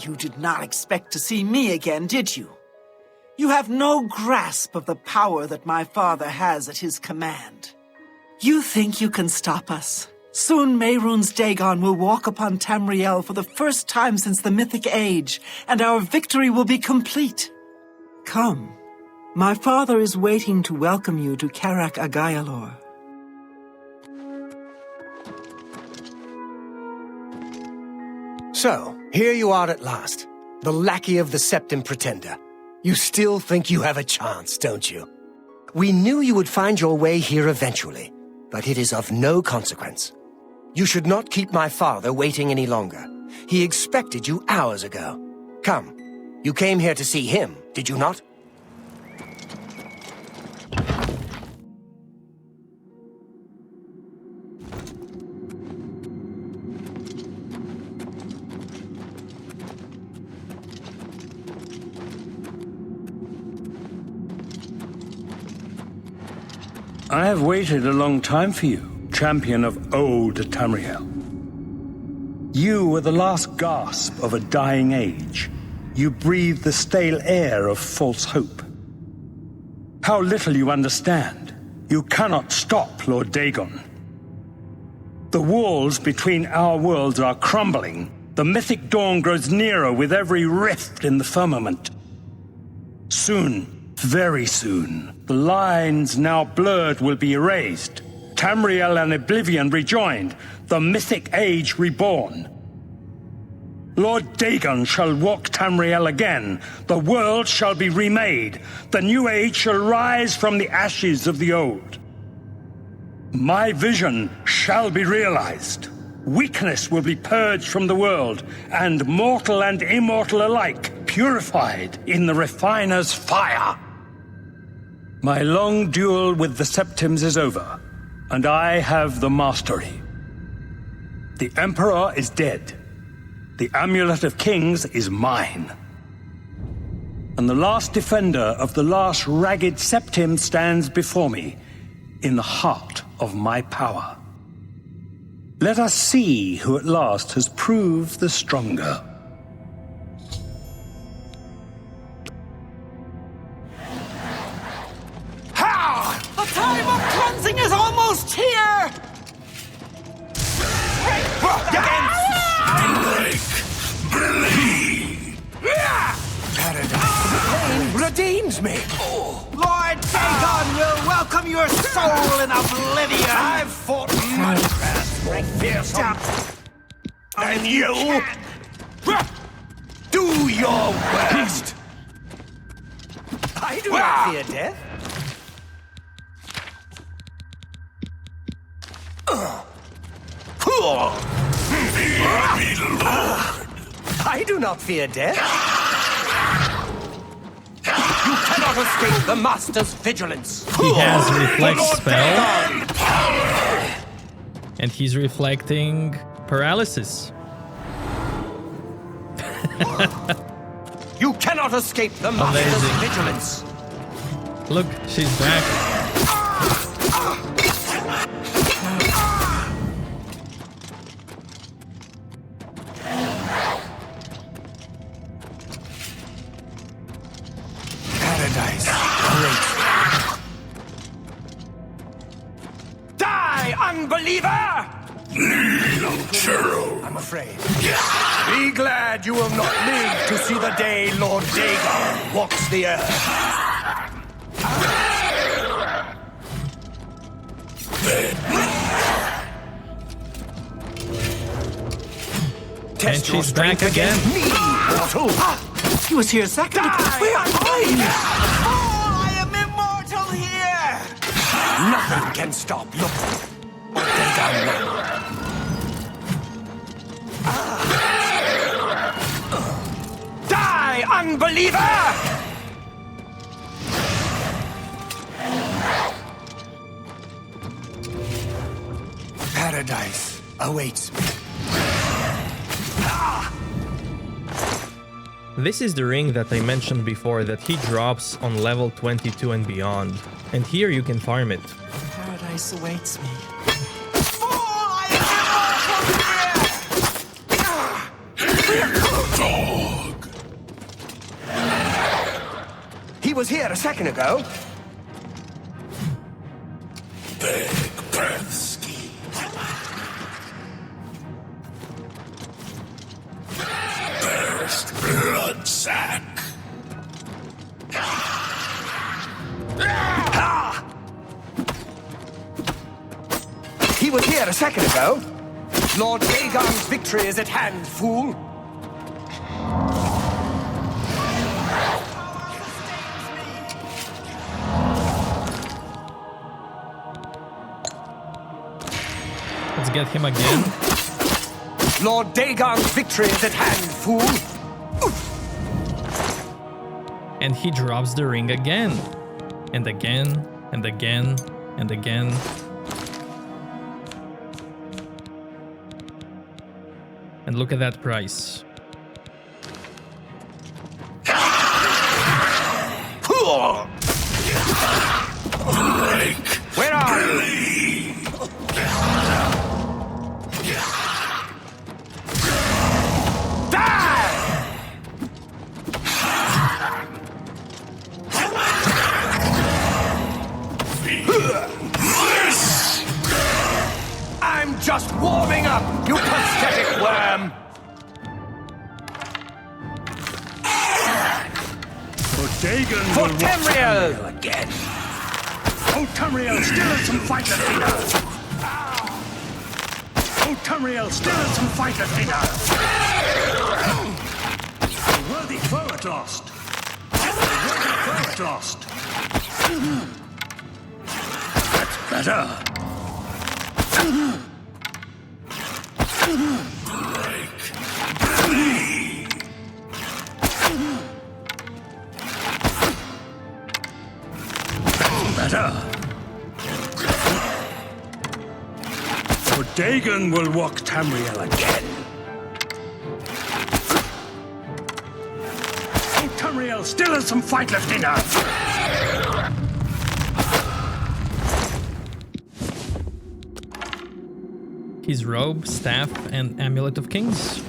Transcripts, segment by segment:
You did not expect to see me again, did you? You have no grasp of the power that my father has at his command. You think you can stop us? Soon Mehrunes Dagon will walk upon Tamriel for the first time since the Mythic Age, and our victory will be complete. Come. My father is waiting to welcome you to Karak Agayalor. So, here you are at last, the lackey of the Septim Pretender. You still think you have a chance, don't you? We knew you would find your way here eventually, but it is of no consequence. You should not keep my father waiting any longer. He expected you hours ago. Come, you came here to see him, did you not? I have waited a long time for you, champion of old Tamriel. You were the last gasp of a dying age. You breathed the stale air of false hope. How little you understand. You cannot stop Lord Dagon. The walls between our worlds are crumbling. The mythic dawn grows nearer with every rift in the firmament. Soon, very soon, the lines now blurred will be erased. Tamriel and Oblivion rejoined, the Mythic Age reborn. Lord Dagon shall walk Tamriel again. The world shall be remade. The new age shall rise from the ashes of the old. My vision shall be realized. Weakness will be purged from the world, and mortal and immortal alike purified in the refiner's fire. My long duel with the Septims is over, and I have the mastery. The Emperor is dead. The Amulet of Kings is mine. And the last defender of the last ragged Septim stands before me, in the heart of my power. Let us see who at last has proved the stronger. The time of cleansing is almost here! Pain redeems me. Lord Dagon will welcome your soul in Oblivion! I've fought Minecraft more fearsome. And you? Do your worst. I do not fear death. I do not fear death. You cannot escape the Master's vigilance. He has reflect spell. And he's reflecting paralysis. You cannot escape the Master's vigilance. Look, she's back. Paradise. Die, unbeliever! I'm afraid. Be glad you will not live to see the day Lord Dagon walks the earth. And she's back again. Me, mortal. He was here a second ago. We are mine! I am immortal here! Nothing can stop Lord Dagon now. Die, unbeliever! Paradise awaits me. This is the ring that I mentioned before that he drops on level 22 and beyond. And here you can farm it. Paradise awaits me. was here a second ago. Big Brevsky. First blood sack. He was here a second ago. Lord Dagon's victory is at hand, fool. Let's get him again. Lord Dagon's victory is at hand, fool. And he drops the ring again. And again, and again, and again. And look at that price. Where are you? I'm just warming up, you pathetic worm! Dagon For will watch Tamriel! again. Oh, Tamriel, still has some fight left in her. Oh, Tamriel, still has some fight left in her. A worthy foe at last. A worthy foe at last. That's better. Better. For Dagon will walk Tamriel again. Oh, Tamriel still has some fight left in her. His robe, staff, and amulet of kings.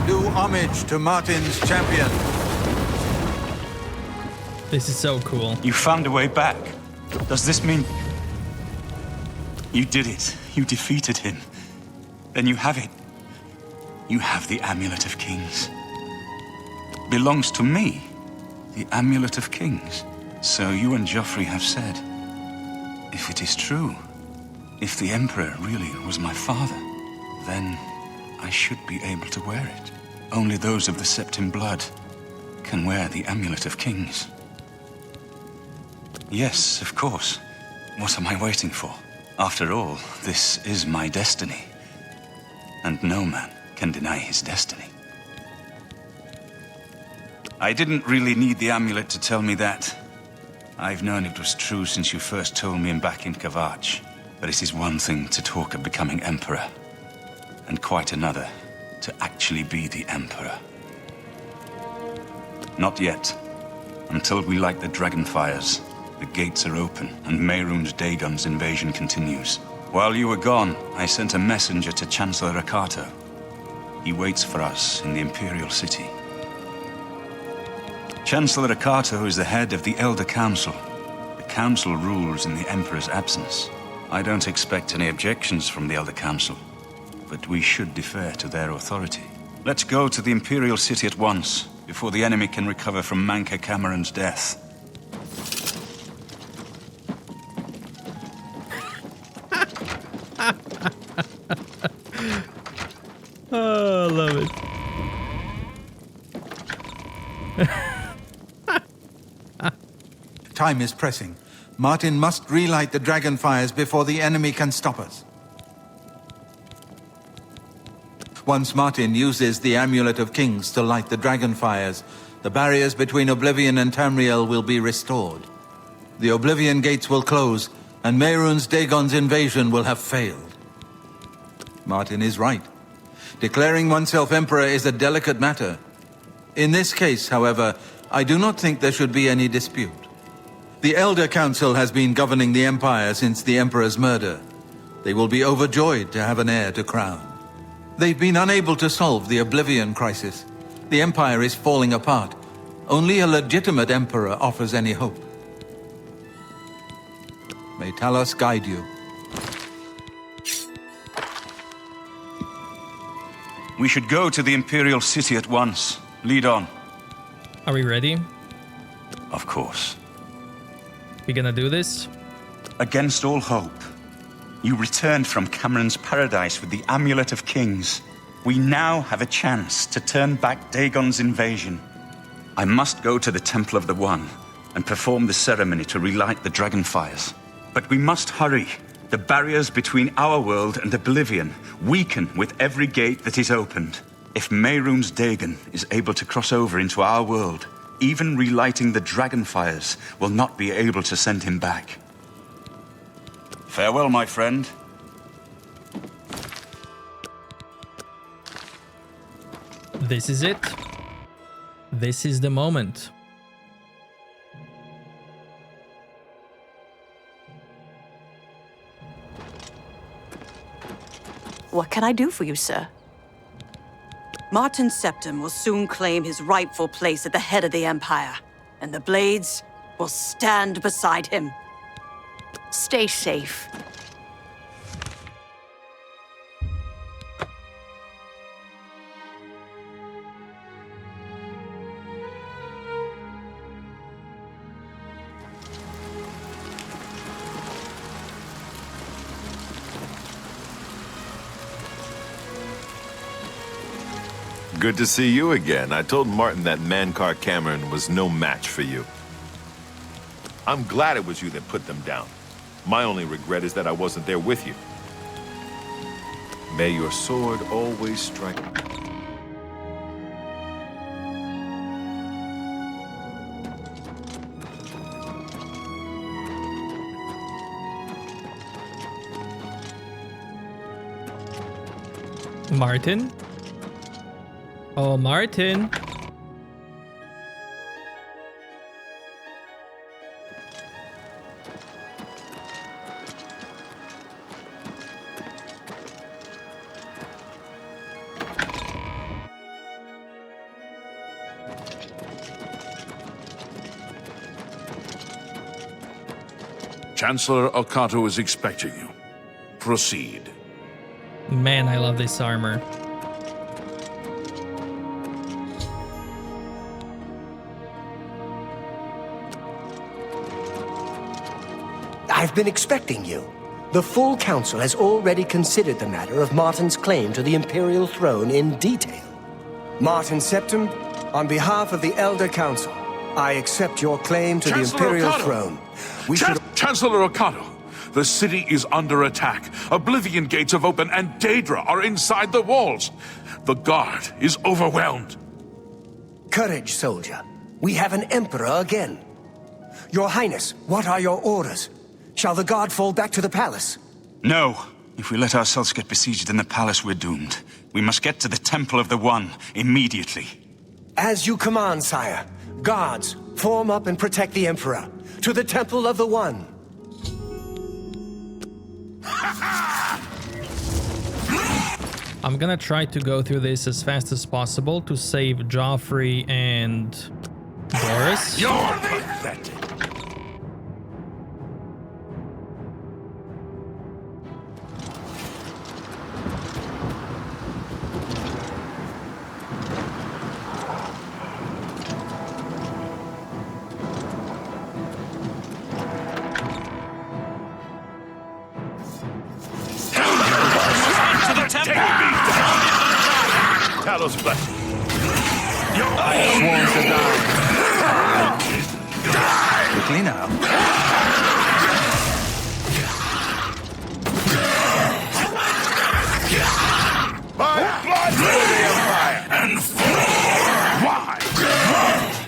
Do homage to Martin's champion. This is so cool. You found a way back. Does this mean... You did it. You defeated him. Then you have it. You have the Amulet of Kings. Belongs to me. The Amulet of Kings. So you and Joffrey have said. If it is true, if the Emperor really was my father, then I should be able to wear it. Only those of the Septim blood can wear the Amulet of Kings. Yes, of course. What am I waiting for? After all, this is my destiny. And no man can deny his destiny. I didn't really need the amulet to tell me that. I've known it was true since you first told me back in Kavach. But it is one thing to talk of becoming Emperor, and quite another to actually be the Emperor. Not yet. Until we light the Dragonfires, the gates are open, and Mehrunes Dagon's invasion continues. While you were gone, I sent a messenger to Chancellor Akato. He waits for us in the Imperial City. Chancellor Akato is the head of the Elder Council. The Council rules in the Emperor's absence. I don't expect any objections from the Elder Council, but we should defer to their authority. Let's go to the Imperial City at once, before the enemy can recover from Manca Cameron's death. Oh, I love it. Time is pressing. Martin must relight the Dragonfires before the enemy can stop us. Once Martin uses the Amulet of Kings to light the Dragonfires, the barriers between Oblivion and Tamriel will be restored. The Oblivion gates will close, and Mehrunes Dagon's invasion will have failed. Martin is right. Declaring oneself emperor is a delicate matter. In this case, however, I do not think there should be any dispute. The Elder Council has been governing the Empire since the Emperor's murder. They will be overjoyed to have an heir to crown. They've been unable to solve the Oblivion crisis. The Empire is falling apart. Only a legitimate emperor offers any hope. May Talos guide you. We should go to the Imperial City at once. Lead on. Are we ready? Of course. We gonna do this? Against all hope, you returned from Cameron's paradise with the Amulet of Kings. We now have a chance to turn back Dagon's invasion. I must go to the Temple of the One and perform the ceremony to relight the dragonfires. But we must hurry. The barriers between our world and Oblivion weaken with every gate that is opened. If Mehrunes Dagon is able to cross over into our world, even relighting the dragonfires will not be able to send him back. Farewell, my friend. This is it. This is the moment. What can I do for you, sir? Martin Septim will soon claim his rightful place at the head of the Empire, and the Blades will stand beside him. Stay safe. Good to see you again. I told Martin that Mankar Cameron was no match for you. I'm glad it was you that put them down. My only regret is that I wasn't there with you. May your sword always strike. Martin? Oh, Martin. Chancellor Okato is expecting you. Proceed. Man, I love this armor. I've been expecting you. The full council has already considered the matter of Martin's claim to the Imperial throne in detail. Martin Septim, on behalf of the Elder Council, I accept your claim to Chancellor the Imperial Okato! throne. Chancellor Okato, the city is under attack. Oblivion gates have opened and Daedra are inside the walls. The guard is overwhelmed. Courage, soldier. We have an emperor again. Your Highness, what are your orders? Shall the guard fall back to the palace? No. If we let ourselves get besieged in the palace, we're doomed. We must get to the Temple of the One immediately. As you command, sire. Guards, form up and protect the Emperor. To the Temple of the One. I'm gonna try to go through this as fast as possible to save Joffrey and Doris. You're pathetic. Talos bless you. Sworn to die. Quickly now. My blood for the Empire! And why?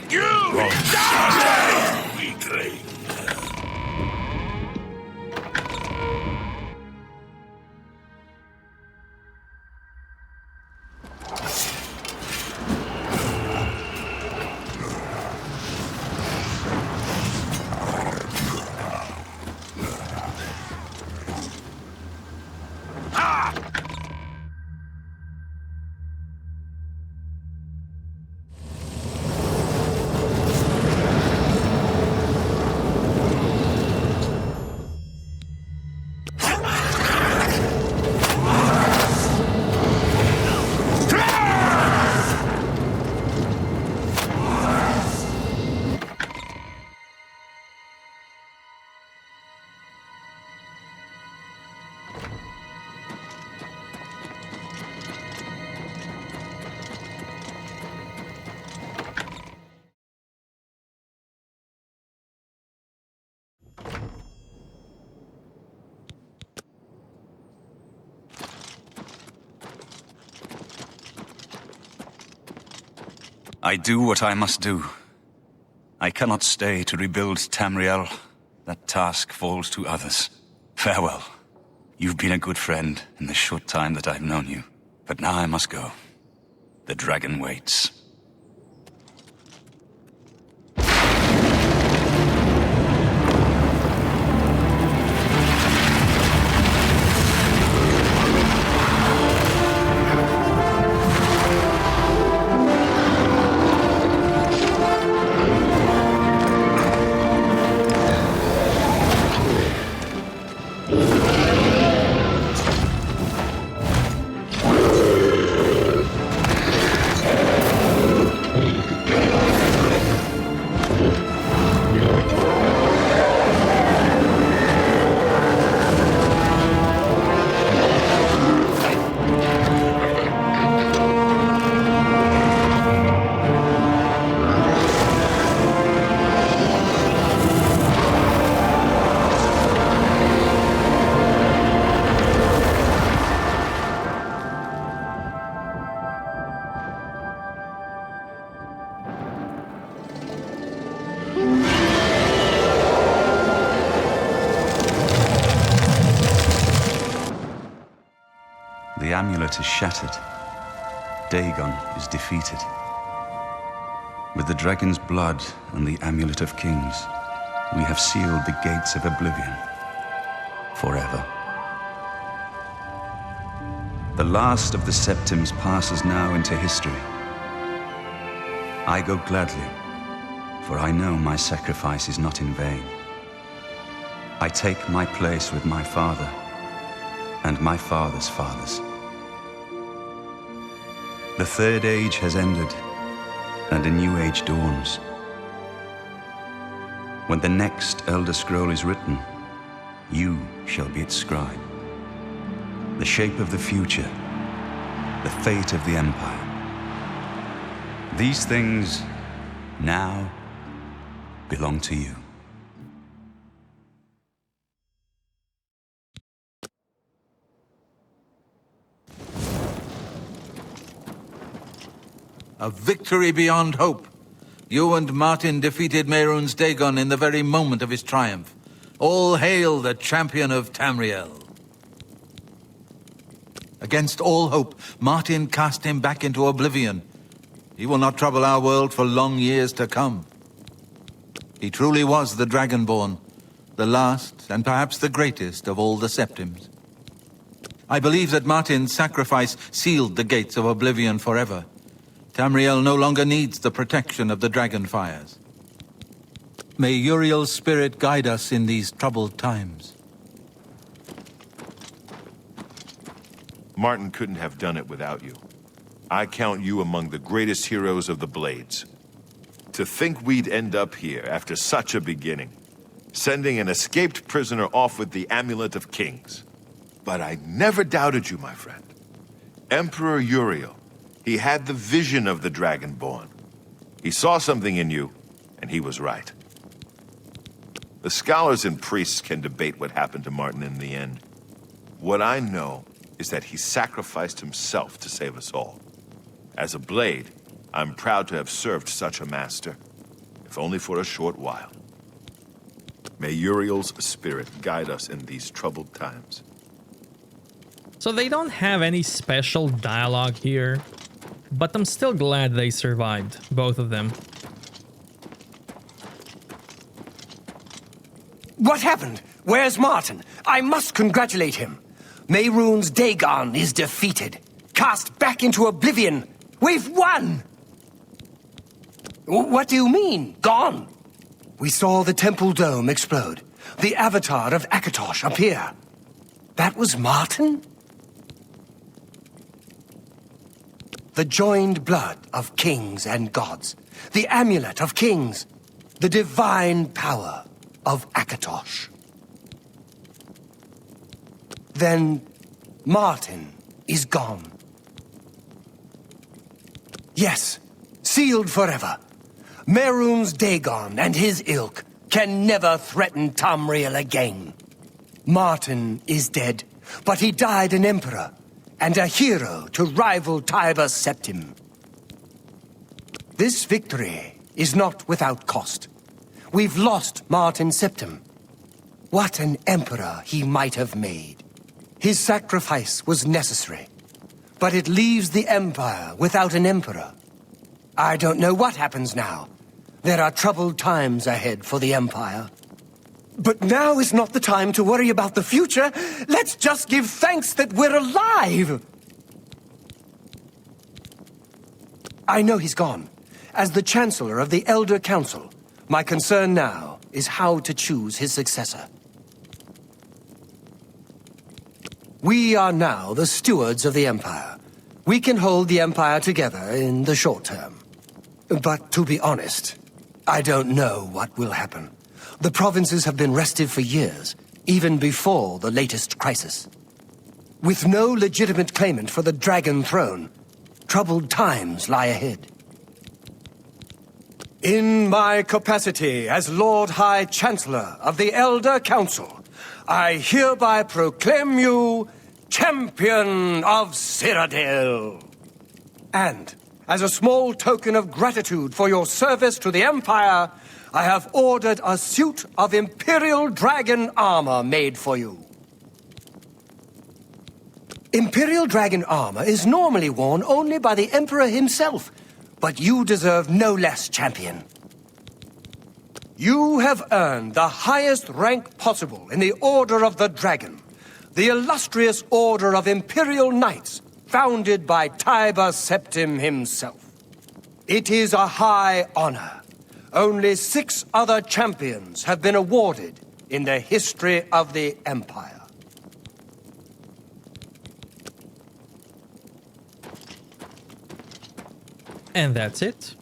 You die! Weakling. I do what I must do. I cannot stay to rebuild Tamriel. That task falls to others. Farewell. You've been a good friend in the short time that I've known you. But now I must go. The dragon waits. The amulet is shattered. Dagon is defeated. With the dragon's blood and the amulet of kings, we have sealed the gates of Oblivion forever. The last of the Septims passes now into history. I go gladly, for I know my sacrifice is not in vain. I take my place with my father and my father's fathers. The Third Age has ended, and a new age dawns. When the next Elder Scroll is written, you shall be its scribe. The shape of the future, the fate of the Empire. These things now belong to you. A victory beyond hope. You and Martin defeated Mehrunes Dagon in the very moment of his triumph. All hail the champion of Tamriel. Against all hope, Martin cast him back into oblivion. He will not trouble our world for long years to come. He truly was the Dragonborn, the last and perhaps the greatest of all the Septims. I believe that Martin's sacrifice sealed the gates of Oblivion forever. Tamriel no longer needs the protection of the dragon fires. May Uriel's spirit guide us in these troubled times. Martin couldn't have done it without you. I count you among the greatest heroes of the Blades. To think we'd end up here after such a beginning, sending an escaped prisoner off with the Amulet of Kings. But I never doubted you, my friend. Emperor Uriel, he had the vision of the Dragonborn. He saw something in you, and he was right. The scholars and priests can debate what happened to Martin in the end. What I know is that he sacrificed himself to save us all. As a Blade, I'm proud to have served such a master, if only for a short while. May Uriel's spirit guide us in these troubled times. So they don't have any special dialogue here, but I'm still glad they survived, both of them. What happened? Where's Martin? I must congratulate him. Mehrunes Dagon is defeated. Cast back into oblivion. We've won! What do you mean, gone? We saw the temple dome explode. The avatar of Akatosh appear. That was Martin? The joined blood of kings and gods. The amulet of kings. The divine power of Akatosh. Then Martin is gone. Yes, sealed forever. Mehrunes Dagon and his ilk can never threaten Tamriel again. Martin is dead, but he died an emperor and a hero to rival Tiber Septim. This victory is not without cost. We've lost Martin Septim. What an emperor he might have made. His sacrifice was necessary, but it leaves the Empire without an emperor. I don't know what happens now. There are troubled times ahead for the Empire. But now is not the time to worry about the future. Let's just give thanks that we're alive! I know he's gone. As the Chancellor of the Elder Council, my concern now is how to choose his successor. We are now the stewards of the Empire. We can hold the Empire together in the short term. But to be honest, I don't know what will happen. The provinces have been restive for years, even before the latest crisis. With no legitimate claimant for the Dragon Throne, troubled times lie ahead. In my capacity as Lord High Chancellor of the Elder Council, I hereby proclaim you Champion of Cyrodiil. And, as a small token of gratitude for your service to the Empire, I have ordered a suit of Imperial Dragon armor made for you. Imperial Dragon armor is normally worn only by the Emperor himself, but you deserve no less, Champion. You have earned the highest rank possible in the Order of the Dragon, the illustrious Order of Imperial Knights, founded by Tiber Septim himself. It is a high honor. Only 6 other champions have been awarded in the history of the Empire. And that's it.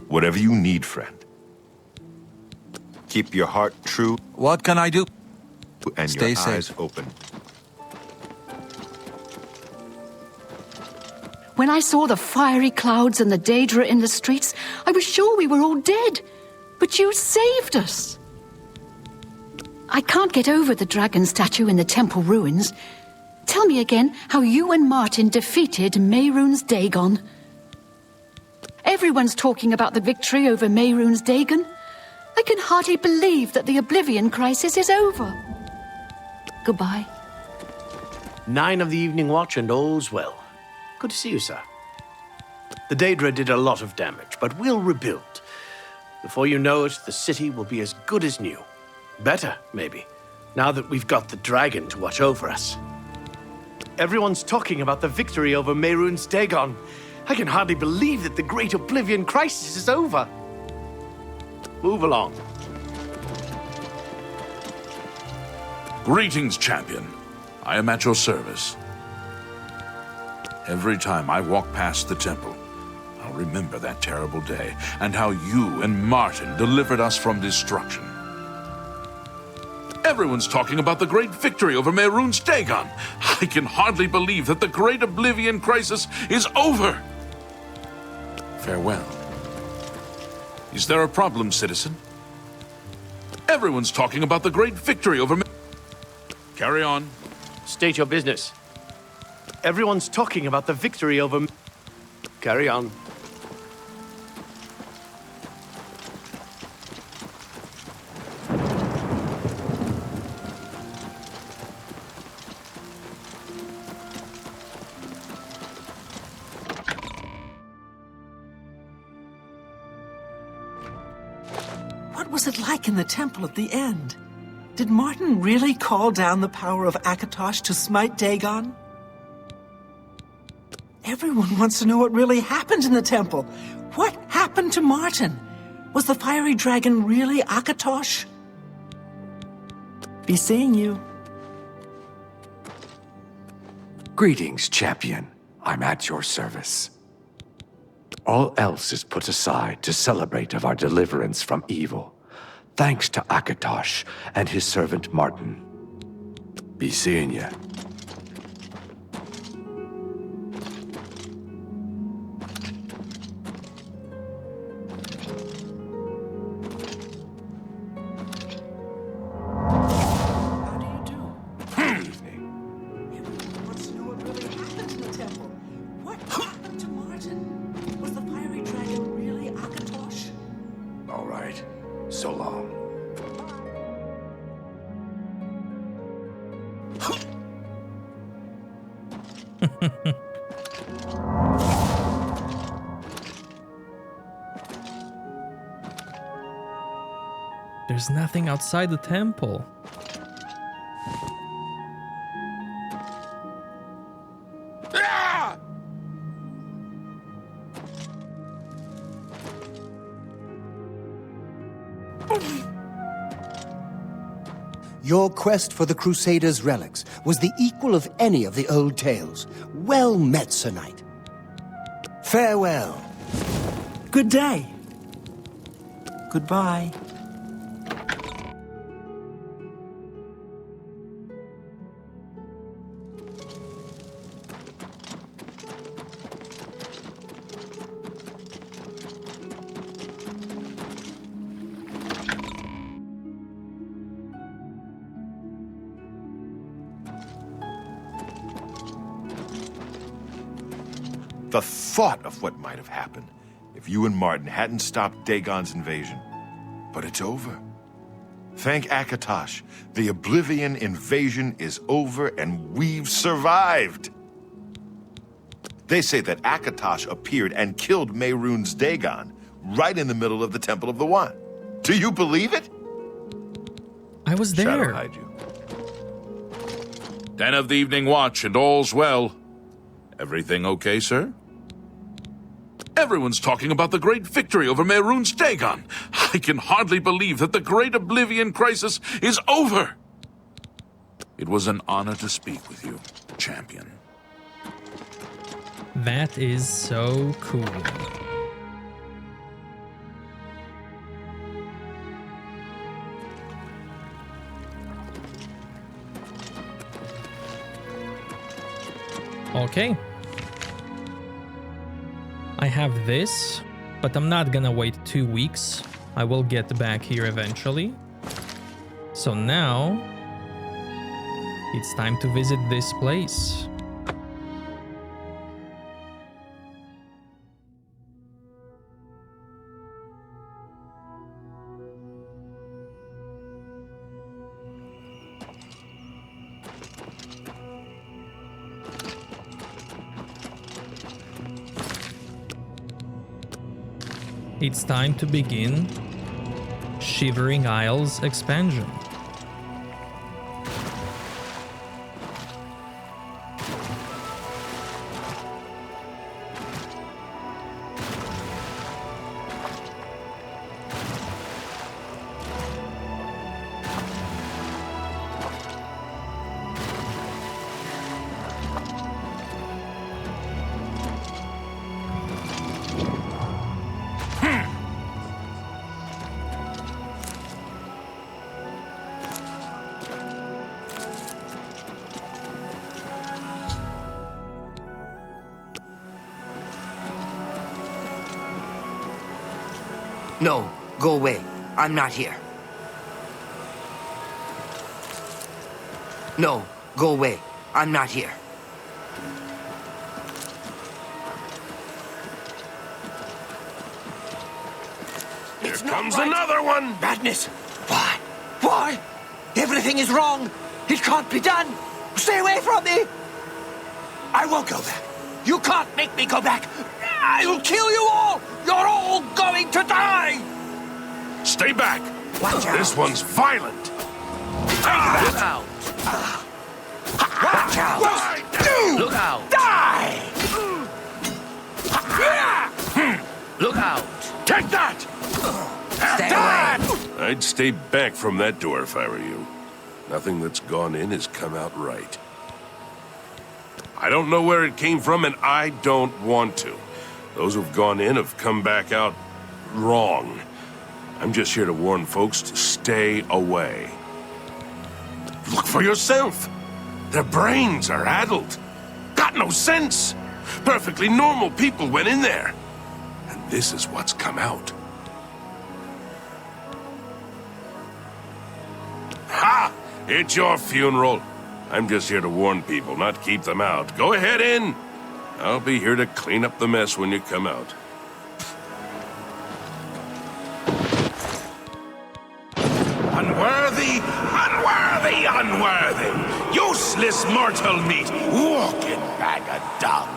Whatever you need, friend. Keep your heart true What can I do? and Stay your safe. eyes open. When I saw the fiery clouds and the Daedra in the streets, I was sure we were all dead. But you saved us. I can't get over the dragon statue in the temple ruins. Tell me again how you and Martin defeated Mehrunes Dagon. Everyone's talking about the victory over Mehrunes Dagon. I can hardly believe that the Oblivion crisis is over. Goodbye. 9 of the evening watch and all's well. Good to see you, sir. The Daedra did a lot of damage, but we'll rebuild. Before you know it, the city will be as good as new. Better, maybe, now that we've got the dragon to watch over us. Everyone's talking about the victory over Mehrunes Dagon. I can hardly believe that the Great Oblivion crisis is over. Move along. Greetings, champion. I am at your service. Every time I walk past the temple, I'll remember that terrible day and how you and Martin delivered us from destruction. Everyone's talking about the great victory over Mehrunes Dagon. I can hardly believe that the Great Oblivion crisis is over. Farewell. Is there a problem, citizen? Everyone's talking about the great victory over Carry on. State your business. Everyone's talking about the victory over... Carry on. What was it like in the temple at the end? Did Martin really call down the power of Akatosh to smite Dagon? Everyone wants to know what really happened in the temple. What happened to Martin? Was the fiery dragon really Akatosh? Be seeing you. Greetings, champion. I'm at your service. All else is put aside to celebrate of our deliverance from evil, thanks to Akatosh and his servant Martin. Be seeing ya. There's nothing outside the temple. Your quest for the Crusaders' relics was the equal of any of the old tales. Well met, Sir Knight. Farewell. Good day. Goodbye. The thought of what might have happened if you and Martin hadn't stopped Dagon's invasion. But it's over. Thank Akatosh, the Oblivion invasion is over and we've survived. They say that Akatosh appeared and killed Mehrunes Dagon right in the middle of the Temple of the One. Do you believe it? I was there. Shadowhide you. 10 of the Evening Watch and all's well. Everything okay, sir? Everyone's talking about the great victory over Mehrunes Dagon. I can hardly believe that the great Oblivion crisis is over. It was an honor to speak with you, champion. That is so cool. Okay. I have this, but I'm not gonna wait 2 weeks. I will get back here eventually. So now, it's time to visit this place. It's time to begin Shivering Isles expansion. No, go away. I'm not here. No, go away. I'm not here. Here comes another one! Madness! Why? Why? Everything is wrong! It can't be done! Stay away from me! I won't go back. You can't make me go back! I'll kill you all! You're all going to die! Stay back! Watch out! This one's violent! Look out! Watch out! Look out! Die! Look out! Take that! Stay away! I'd stay back from that door if I were you. Nothing that's gone in has come out right. I don't know where it came from, and I don't want to. Those who've gone in have come back out wrong. I'm just here to warn folks to stay away. Look for yourself. Their brains are addled. Got no sense. Perfectly normal people went in there. And this is what's come out. Ha! It's your funeral. I'm just here to warn people, not keep them out. Go ahead in. I'll be here to clean up the mess when you come out. Unworthy, unworthy, unworthy! Useless mortal meat! Walking bag of dung!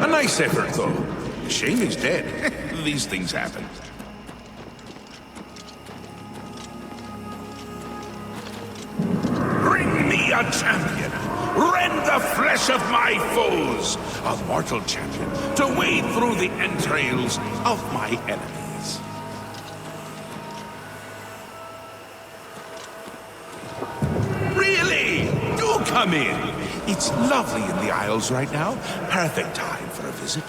A nice effort, though. Shame he's dead. These things happen. Bring me a champion! Rend the flesh of my foes! A mortal champion to wade through the entrails of my enemies. Really? Do come in! It's lovely in the Isles right now. Perfect time for a visit.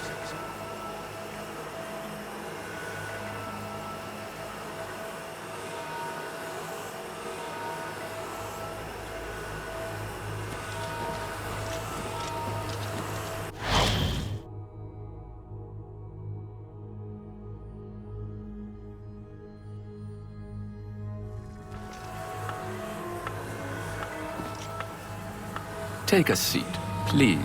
Take a seat, please.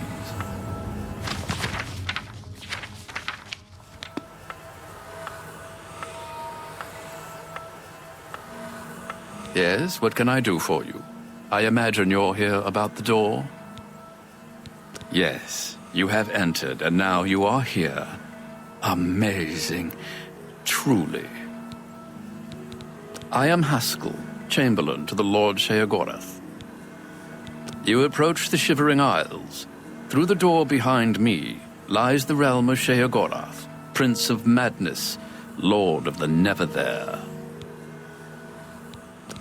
Yes, what can I do for you? I imagine you're here about the door? Yes, you have entered, and now you are here. Amazing. Truly. I am Haskell, Chamberlain to the Lord Sheogorath. You approach the Shivering Isles. Through the door behind me lies the realm of Sheogorath, Prince of Madness, Lord of the Never There.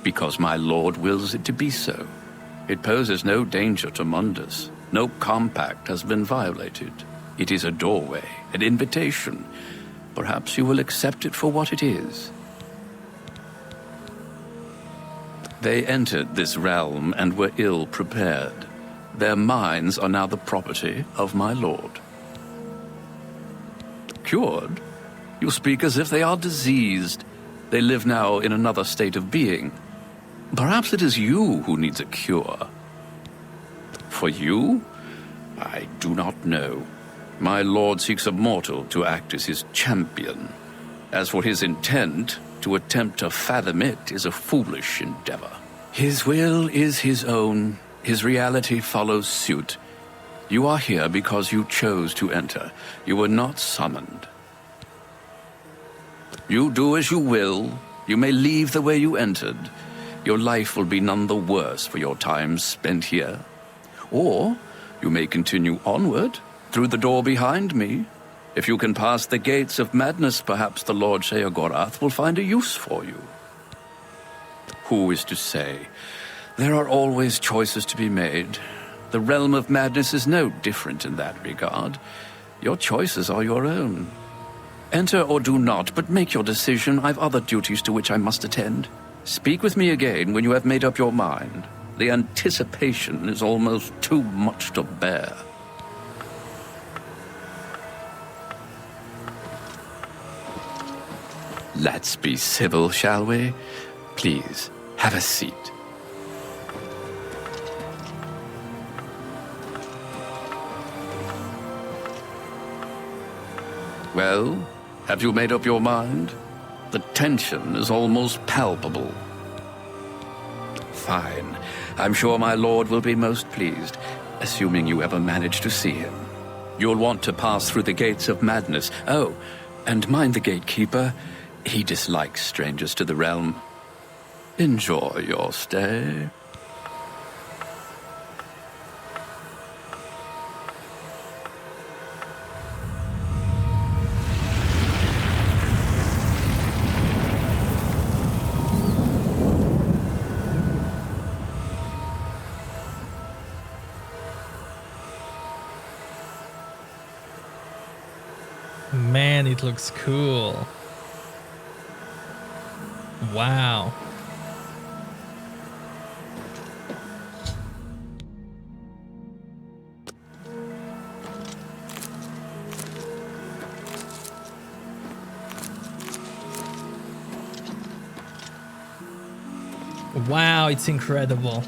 Because my lord wills it to be so. It poses no danger to Mundus. No compact has been violated. It is a doorway, an invitation. Perhaps you will accept it for what it is. They entered this realm and were ill prepared. Their minds are now the property of my lord. Cured? You speak as if they are diseased. They live now in another state of being. Perhaps it is you who needs a cure. For you? I do not know. My lord seeks a mortal to act as his champion. As for his intent, to attempt to fathom it is a foolish endeavor. His will is his own. His reality follows suit. You are here because you chose to enter. You were not summoned. You do as you will. You may leave the way you entered. Your life will be none the worse for your time spent here. Or you may continue onward through the door behind me. If you can pass the gates of madness, perhaps the Lord Sheogorath will find a use for you. Who is to say? There are always choices to be made. The realm of madness is no different in that regard. Your choices are your own. Enter or do not, but make your decision. I've other duties to which I must attend. Speak with me again when you have made up your mind. The anticipation is almost too much to bear. Let's be civil, shall we? Please, have a seat. Well, have you made up your mind? The tension is almost palpable. Fine. I'm sure my lord will be most pleased, assuming you ever manage to see him. You'll want to pass through the gates of madness. Oh, and mind the gatekeeper. He dislikes strangers to the realm. Enjoy your stay. Man, it looks cool. Wow. Wow, it's incredible.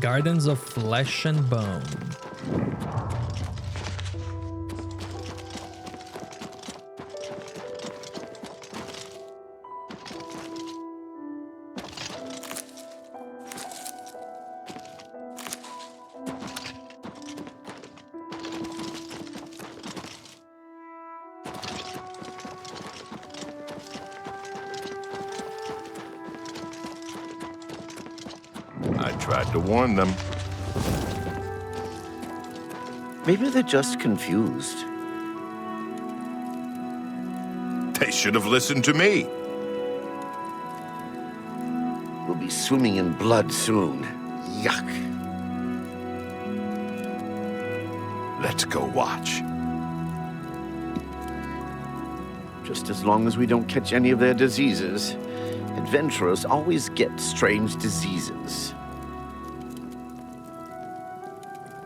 Gardens of Flesh and Bone. I tried to warn them. Maybe they're just confused. They should have listened to me. We'll be swimming in blood soon. Yuck. Let's go watch. Just as long as we don't catch any of their diseases. Adventurers always get strange diseases.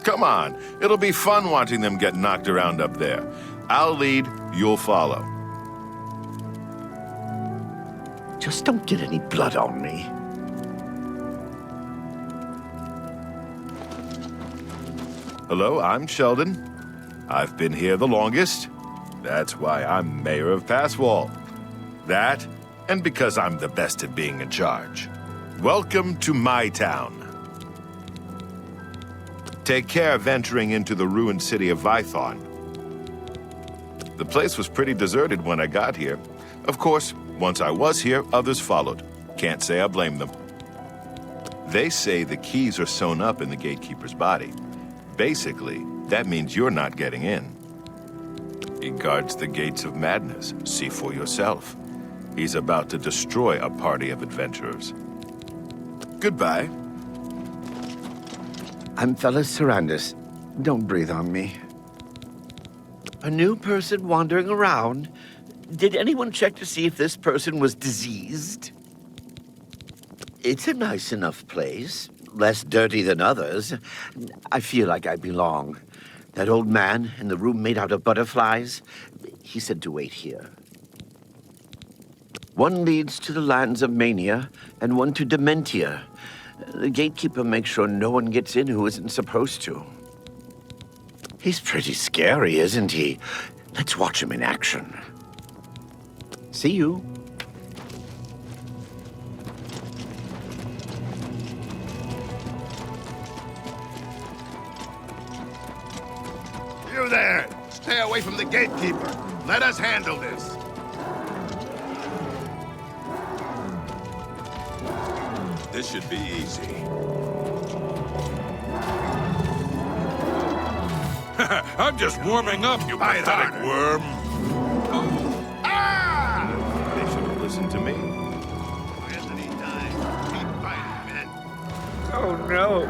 Come on, it'll be fun watching them get knocked around up there. I'll lead, you'll follow. Just don't get any blood on me. Hello, I'm Sheldon. I've been here the longest. That's why I'm mayor of Passwall. That, and because I'm the best at being in charge. Welcome to my town. Take care venturing into the ruined city of Vython. The place was pretty deserted when I got here. Of course, once I was here, others followed. Can't say I blame them. They say the keys are sewn up in the gatekeeper's body. Basically, that means you're not getting in. He guards the gates of madness. See for yourself. He's about to destroy a party of adventurers. Goodbye. I'm Fellas Sarandis. Don't breathe on me. A new person wandering around? Did anyone check to see if this person was diseased? It's a nice enough place. Less dirty than others. I feel like I belong. That old man in the room made out of butterflies, he said to wait here. One leads to the lands of Mania, and one to Dementia. The gatekeeper makes sure no one gets in who isn't supposed to. He's pretty scary, isn't he? Let's watch him in action. See you. You there! Stay away from the gatekeeper. Let us handle this. This should be easy. I'm just warming up, you pathetic worm. They should have listened to me. Oh no,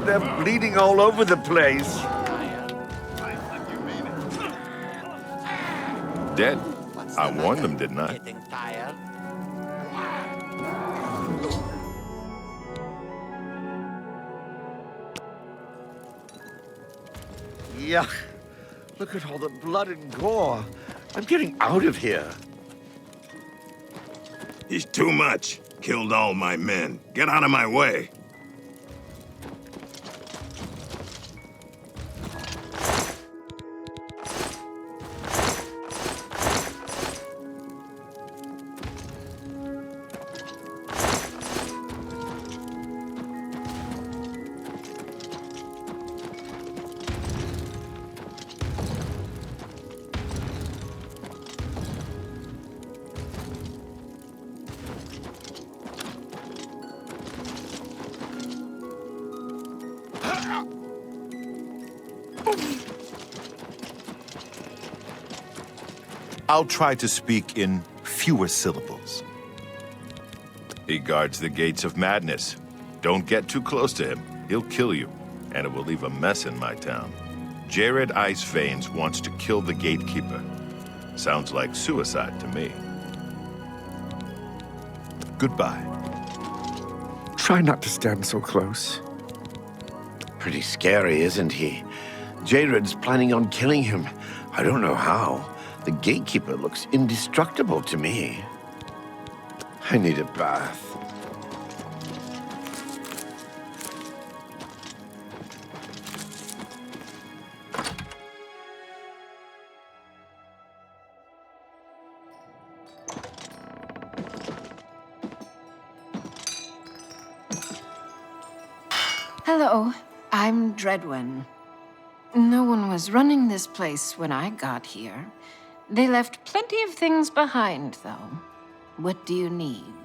they're bleeding all over the place. Dead. I warned them, didn't I? Yuck. Look at all the blood and gore. I'm getting out of here. He's too much. Killed all my men. Get out of my way. I'll try to speak in fewer syllables. He guards the gates of madness. Don't get too close to him. He'll kill you, and it will leave a mess in my town. Jared Ice Veins wants to kill the gatekeeper. Sounds like suicide to me. Goodbye. Try not to stand so close. Pretty scary, isn't he? Jared's planning on killing him. I don't know how. The gatekeeper looks indestructible to me. I need a bath. Hello, I'm Dreadwin. No one was running this place when I got here. They left plenty of things behind, though. What do you need?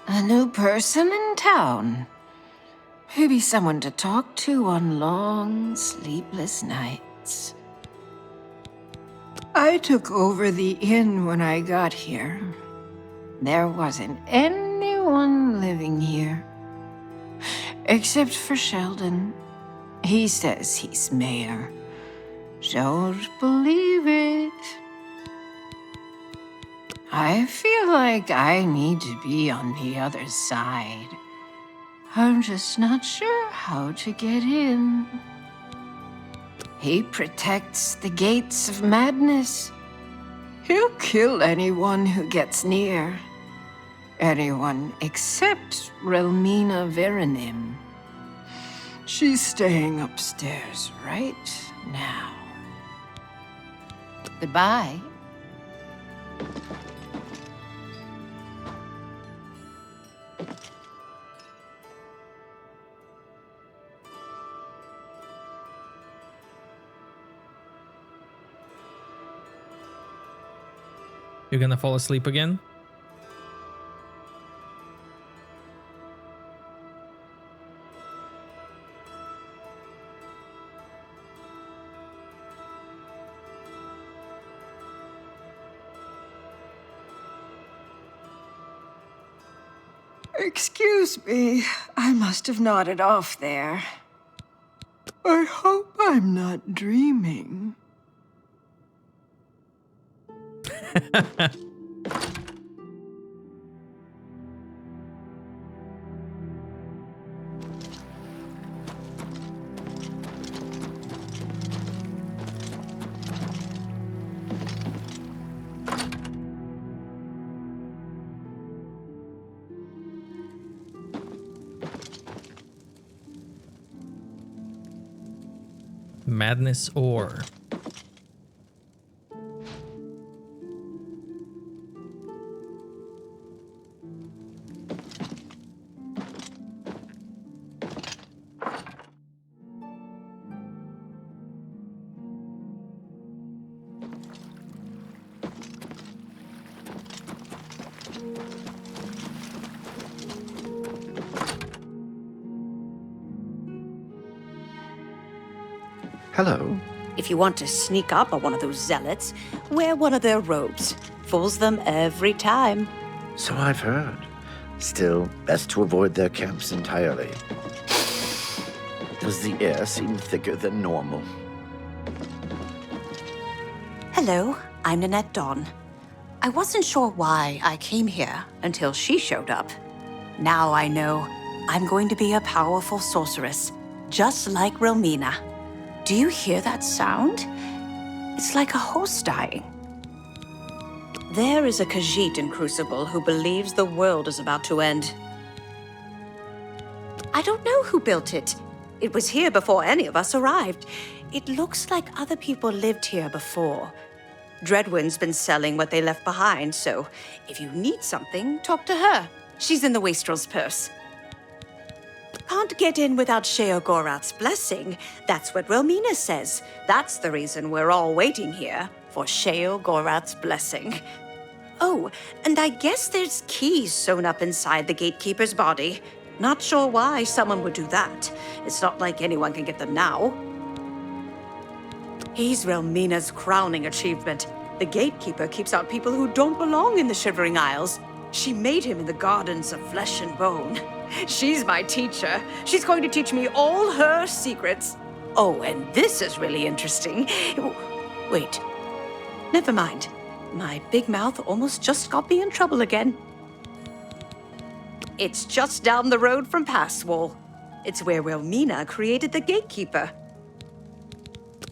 A new person in town. Maybe someone to talk to on long, sleepless nights. I took over the inn when I got here. There wasn't anyone living here. Except for Sheldon. He says he's mayor. Don't believe it. I feel like I need to be on the other side. I'm just not sure how to get in. He protects the gates of madness. He'll kill anyone who gets near. Anyone except Relmina Veranim. She's staying upstairs right now. Goodbye. You're gonna fall asleep again? Excuse me, I must have nodded off there. I hope I'm not dreaming. Madness ore. Hello. If you want to sneak up on one of those zealots, wear one of their robes. Fools them every time. So I've heard. Still, best to avoid their camps entirely. Does the air seem thicker than normal? Hello, I'm Nanette Dawn. I wasn't sure why I came here until she showed up. Now I know I'm going to be a powerful sorceress, just like Relmina. Do you hear that sound? It's like a horse dying. There is a Khajiit in Crucible who believes the world is about to end. I don't know who built it. It was here before any of us arrived. It looks like other people lived here before. Dreadwin's been selling what they left behind, so if you need something, talk to her. She's in the Wastrel's purse. Can't get in without Sheogorath's blessing. That's what Relmina says. That's the reason we're all waiting here, for Sheogorath's blessing. Oh, and I guess there's keys sewn up inside the gatekeeper's body. Not sure why someone would do that. It's not like anyone can get them now. He's Relmina's crowning achievement. The gatekeeper keeps out people who don't belong in the Shivering Isles. She made him in the gardens of flesh and bone. She's my teacher. She's going to teach me all her secrets. Oh, and this is really interesting. Wait. Never mind. My big mouth almost just got me in trouble again. It's just down the road from Passwall. It's where Relmina created the gatekeeper.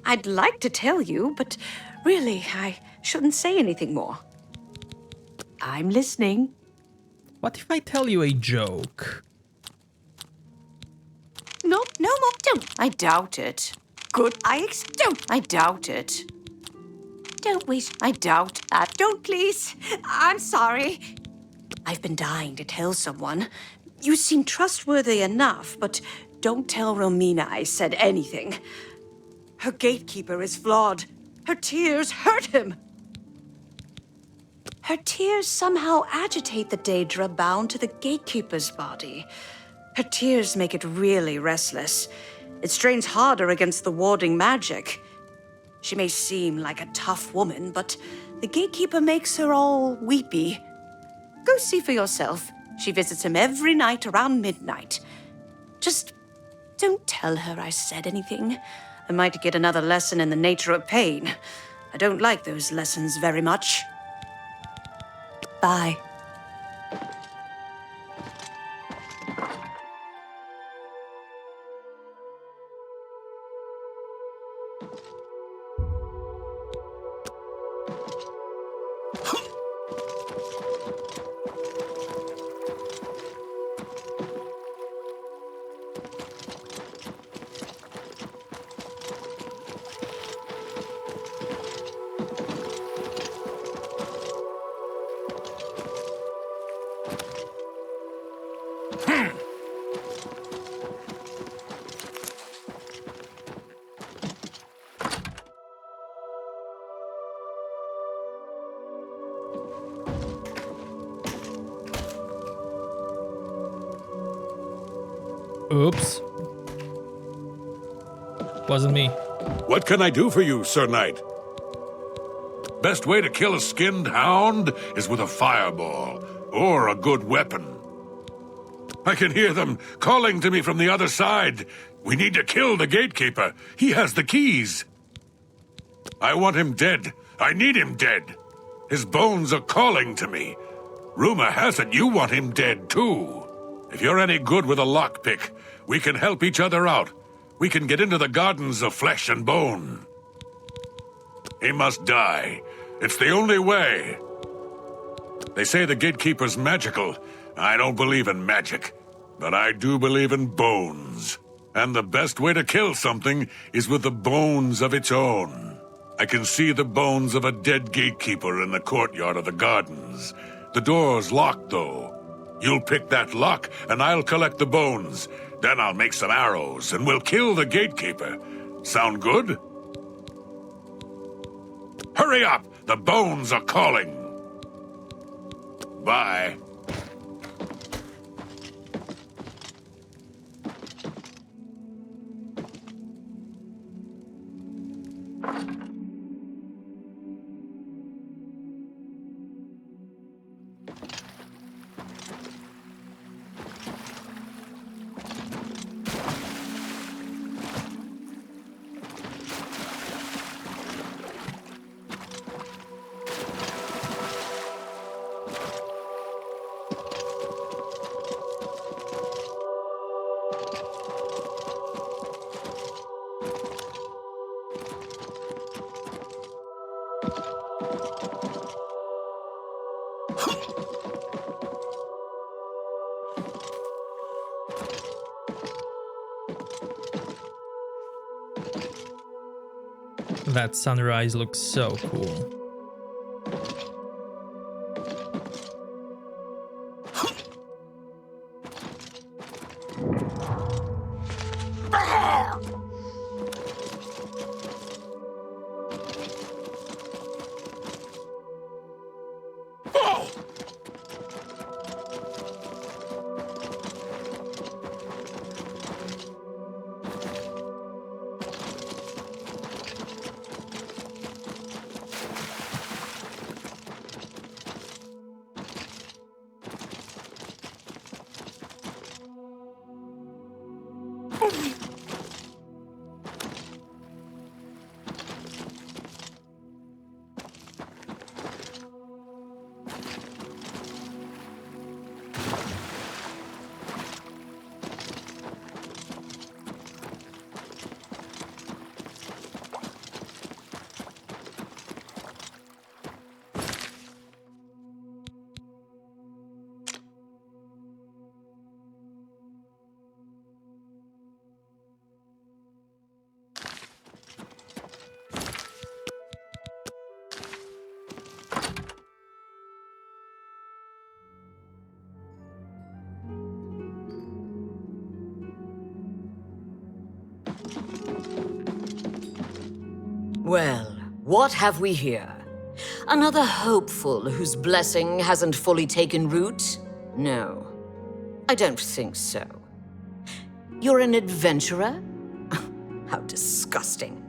I'd like to tell you, but really, I shouldn't say anything more. I'm listening. What if I tell you a joke? No, don't. I doubt it. Good, don't. I doubt it. Don't waste. I doubt that. Don't, please. I'm sorry. I've been dying to tell someone. You seem trustworthy enough, but don't tell Romina I said anything. Her gatekeeper is flawed. Her tears hurt him. Her tears somehow agitate the Daedra bound to the gatekeeper's body. Her tears make it really restless. It strains harder against the warding magic. She may seem like a tough woman, but the gatekeeper makes her all weepy. Go see for yourself. She visits him every night around midnight. Just don't tell her I said anything. I might get another lesson in the nature of pain. I don't like those lessons very much. Bye. Oops. Wasn't me. What can I do for you, Sir Knight? Best way to kill a skinned hound is with a fireball, or a good weapon. I can hear them calling to me from the other side. We need to kill the gatekeeper. He has the keys. I want him dead. I need him dead. His bones are calling to me. Rumor has it you want him dead, too. If you're any good with a lockpick, we can help each other out. We can get into the gardens of flesh and bone. He must die. It's the only way. They say the gatekeeper's magical. I don't believe in magic, but I do believe in bones. And the best way to kill something is with the bones of its own. I can see the bones of a dead gatekeeper in the courtyard of the gardens. The door's locked, though. You'll pick that lock, and I'll collect the bones. Then I'll make some arrows, and we'll kill the gatekeeper. Sound good? Hurry up! The bones are calling. Bye. That sunrise looks so cool. Well, what have we here? Another hopeful whose blessing hasn't fully taken root? No, I don't think so. You're an adventurer? How disgusting.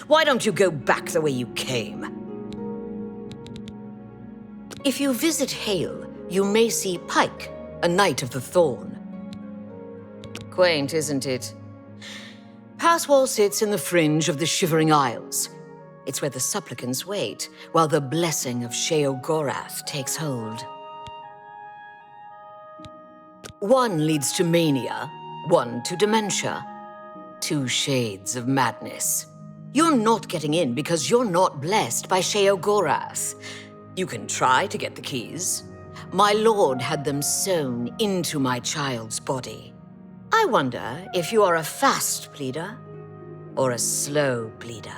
Why don't you go back the way you came? If you visit Hale, you may see Pike, a Knight of the Thorn. Quaint, isn't it? Passwall sits in the fringe of the Shivering Isles. It's where the supplicants wait, while the blessing of Sheogorath takes hold. One leads to mania, one to dementia. Two shades of madness. You're not getting in because you're not blessed by Sheogorath. You can try to get the keys. My lord had them sewn into my child's body. I wonder if you are a fast bleeder or a slow bleeder.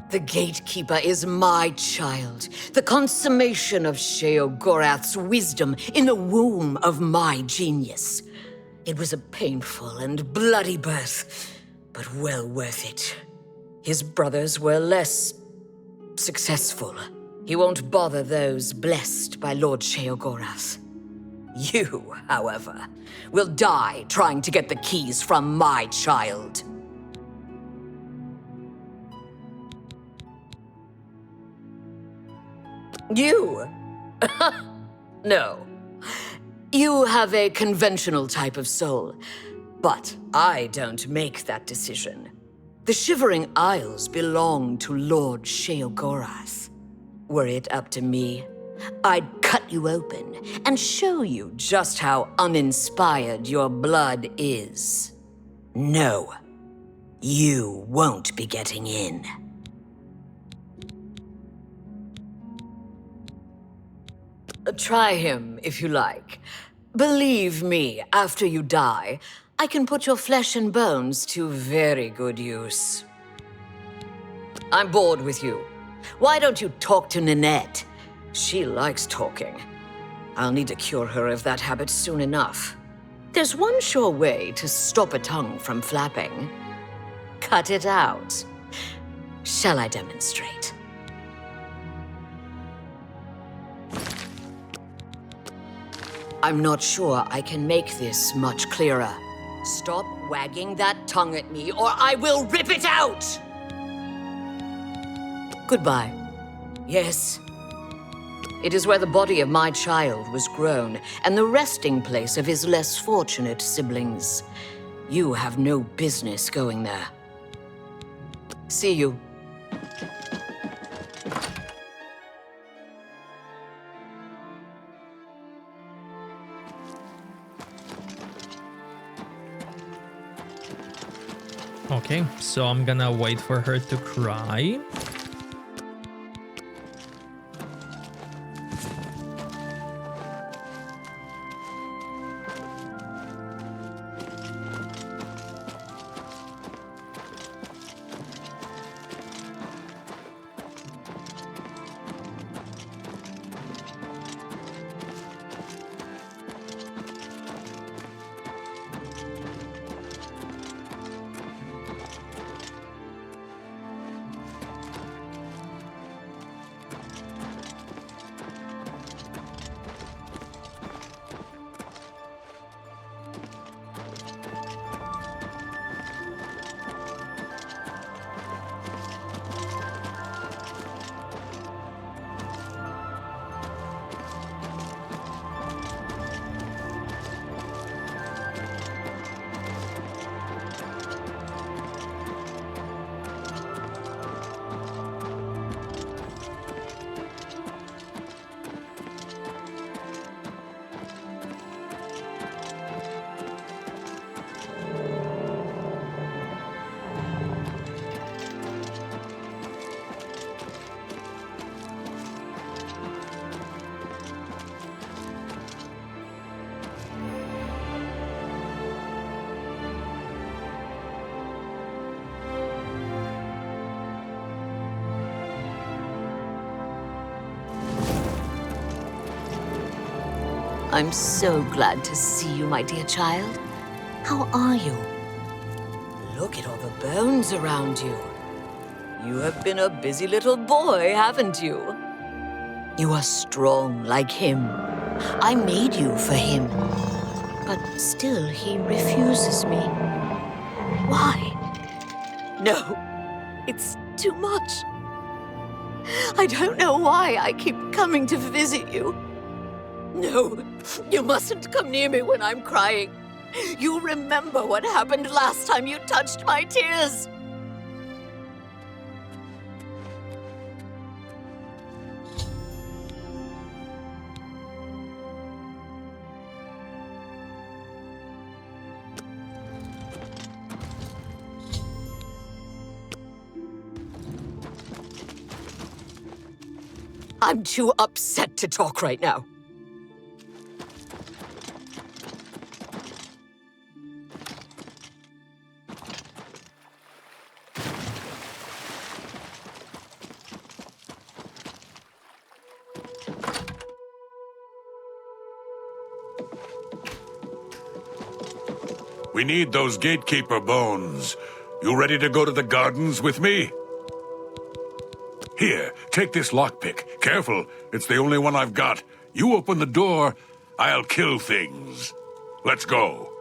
The gatekeeper is my child, the consummation of Sheogorath's wisdom in the womb of my genius. It was a painful and bloody birth, but well worth it. His brothers were less successful. He won't bother those blessed by Lord Sheogorath. You, however, will die trying to get the keys from my child. You? No. You have a conventional type of soul, but I don't make that decision. The Shivering Isles belong to Lord Sheogorath. Were it up to me, I'd cut you open and show you just how uninspired your blood is. No, you won't be getting in. Try him, if you like. Believe me, after you die, I can put your flesh and bones to very good use. I'm bored with you. Why don't you talk to Ninette? She likes talking. I'll need to cure her of that habit soon enough. There's one sure way to stop a tongue from flapping. Cut it out. Shall I demonstrate? I'm not sure I can make this much clearer. Stop wagging that tongue at me, or I will rip it out! Goodbye. Yes. It is where the body of my child was grown, and the resting place of his less fortunate siblings. You have no business going there. See you. Okay, so I'm gonna wait for her to cry. I'm so glad to see you, my dear child. How are you? Look at all the bones around you. You have been a busy little boy, haven't you? You are strong like him. I made you for him. But still he refuses me. Why? No, it's too much. I don't know why I keep coming to visit you. No, you mustn't come near me when I'm crying. You remember what happened last time you touched my tears. I'm too upset to talk right now. We need those gatekeeper bones. You ready to go to the gardens with me? Here, take this lockpick. Careful, it's the only one I've got. You open the door, I'll kill things. Let's go.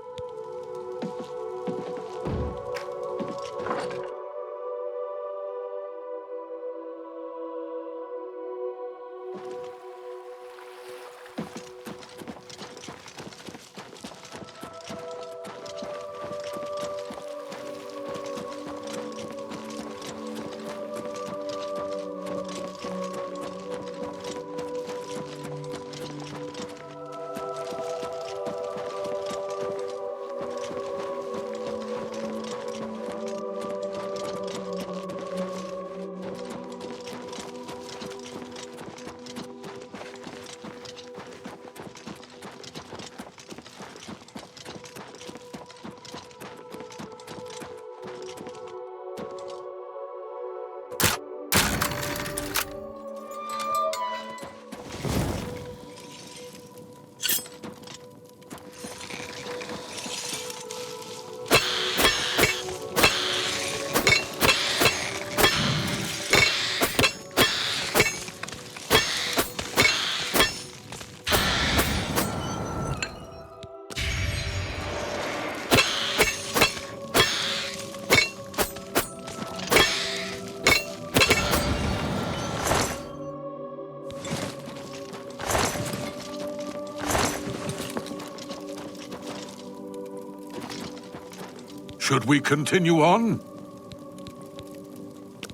Should we continue on?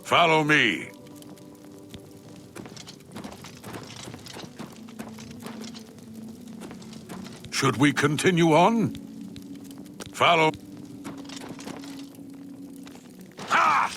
Follow me. Should we continue on? Follow. Ha!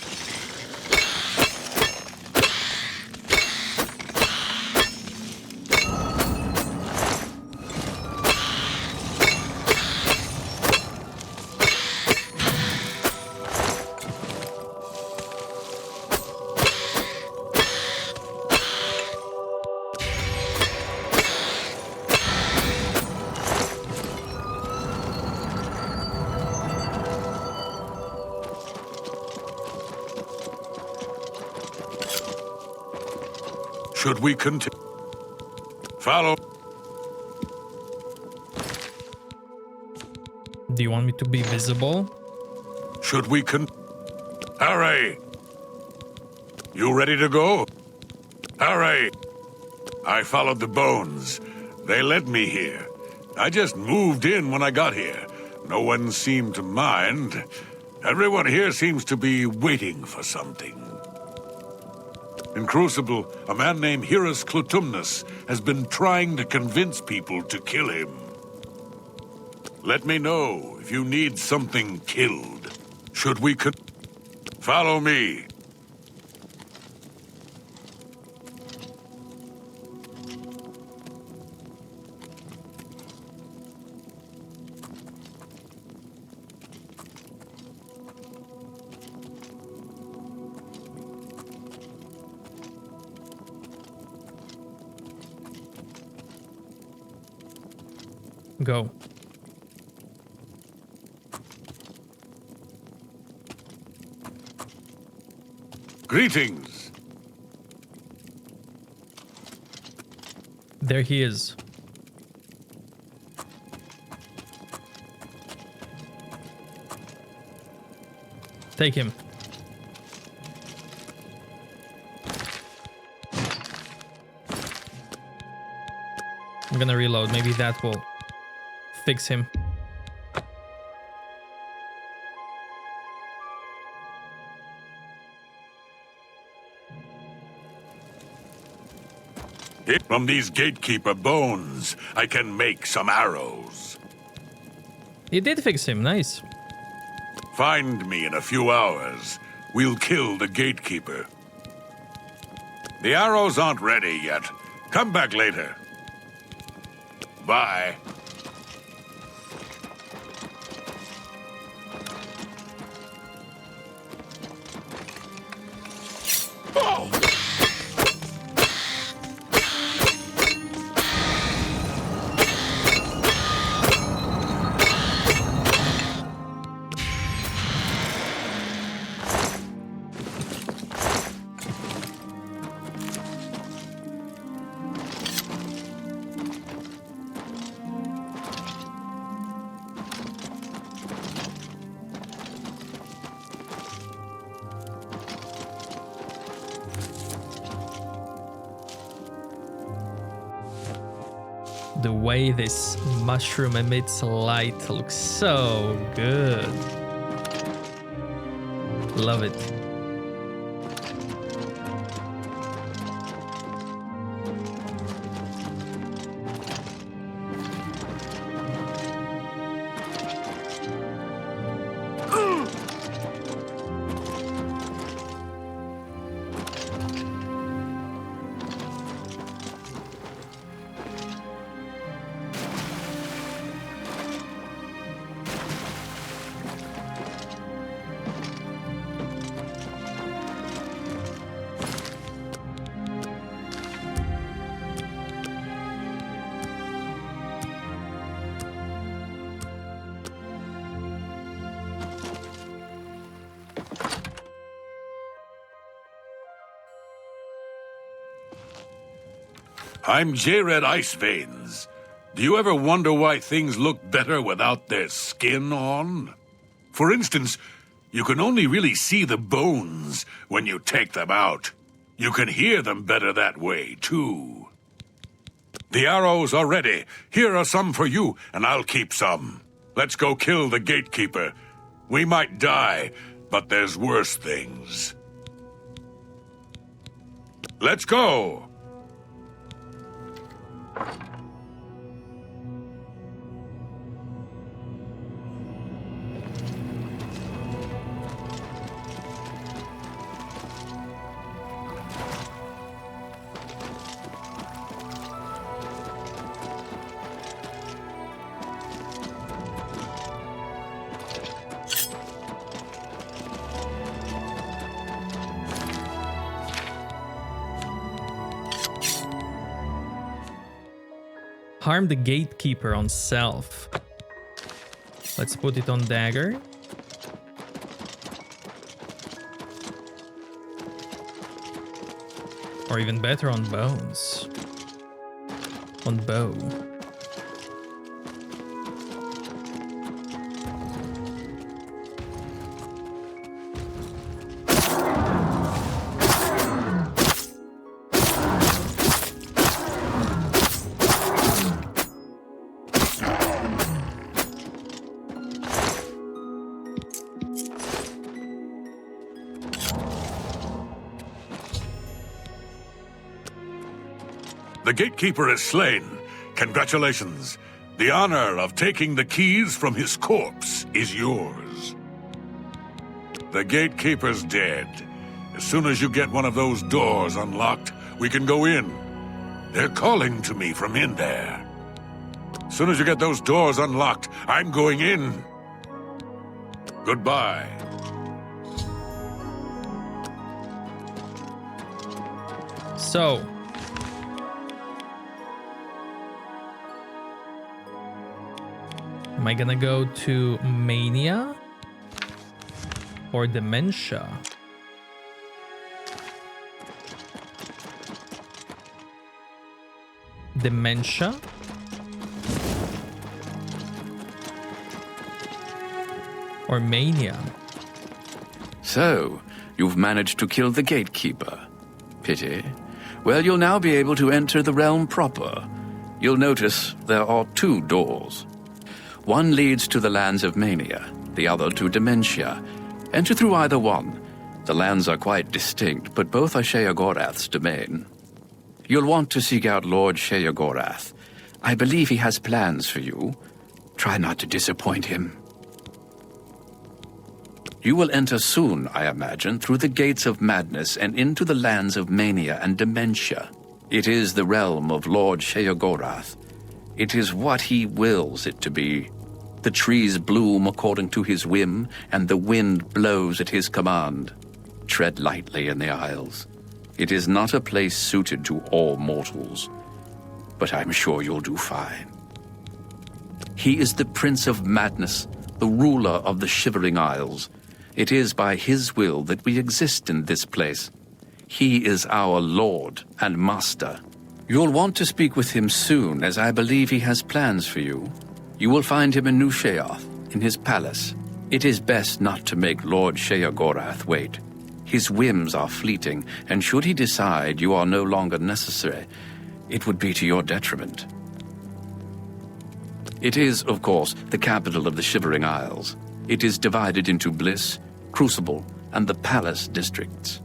Should we continue? Follow. Do you want me to be visible? Should we Hurry! You ready to go? Hurry! I followed the bones. They led me here. I just moved in when I got here. No one seemed to mind. Everyone here seems to be waiting for something. In Crucible, a man named Hirus Clotumnus has been trying to convince people to kill him. Let me know if you need something killed. Should we Follow me. Go. Greetings. There he is. Take him. I'm gonna reload. Maybe that will fix him. From these gatekeeper bones, I can make some arrows. It did fix him. Nice. Find me in a few hours. We'll kill the gatekeeper. The arrows aren't ready yet. Come back later. Bye. Oh! The way this mushroom emits light looks so good. Love it. I'm J-Red Ice Veins. Do you ever wonder why things look better without their skin on? For instance, you can only really see the bones when you take them out. You can hear them better that way, too. The arrows are ready. Here are some for you, and I'll keep some. Let's go kill the gatekeeper. We might die, but there's worse things. Let's go! Harm the gatekeeper on self. Let's put it on dagger. Or even better, on bones. On bow. The gatekeeper is slain. Congratulations. The honor of taking the keys from his corpse is yours. The gatekeeper's dead. As soon as you get one of those doors unlocked, we can go in. They're calling to me from in there. As soon as you get those doors unlocked, I'm going in. Goodbye. So, am I gonna go to Mania or Dementia? dementia. Or mania. So, you've managed to kill the gatekeeper. Pity. Well, you'll now be able to enter the realm proper. You'll notice there are 2 doors. One leads to the lands of mania, the other to dementia. Enter through either one. The lands are quite distinct, but both are Sheogorath's domain. You'll want to seek out Lord Sheogorath. I believe he has plans for you. Try not to disappoint him. You will enter soon, I imagine, through the gates of madness and into the lands of mania and dementia. It is the realm of Lord Sheogorath. It is what he wills it to be. The trees bloom according to his whim, and the wind blows at his command. Tread lightly in the isles. It is not a place suited to all mortals, but I'm sure you'll do fine. He is the Prince of Madness, the ruler of the Shivering Isles. It is by his will that we exist in this place. He is our Lord and Master. You'll want to speak with him soon, as I believe he has plans for you. You will find him in New Sheoth, in his palace. It is best not to make Lord Sheogorath wait. His whims are fleeting, and should he decide you are no longer necessary, it would be to your detriment. It is, of course, the capital of the Shivering Isles. It is divided into Bliss, Crucible, and the Palace districts.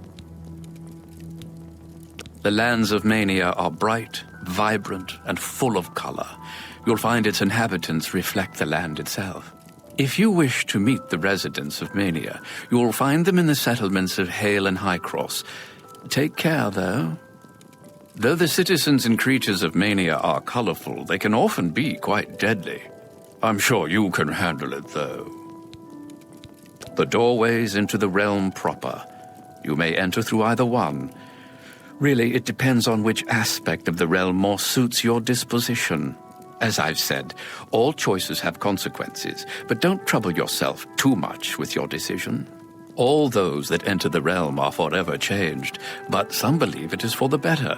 The lands of Mania are bright, vibrant, and full of color. You'll find its inhabitants reflect the land itself. If you wish to meet the residents of Mania, you will find them in the settlements of Hale and Highcross. Take care, though. Though the citizens and creatures of Mania are colorful, they can often be quite deadly. I'm sure you can handle it, though. The doorways into the realm proper. You may enter through either one. Really, it depends on which aspect of the realm more suits your disposition. As I've said, all choices have consequences, but don't trouble yourself too much with your decision. All those that enter the realm are forever changed, but some believe it is for the better.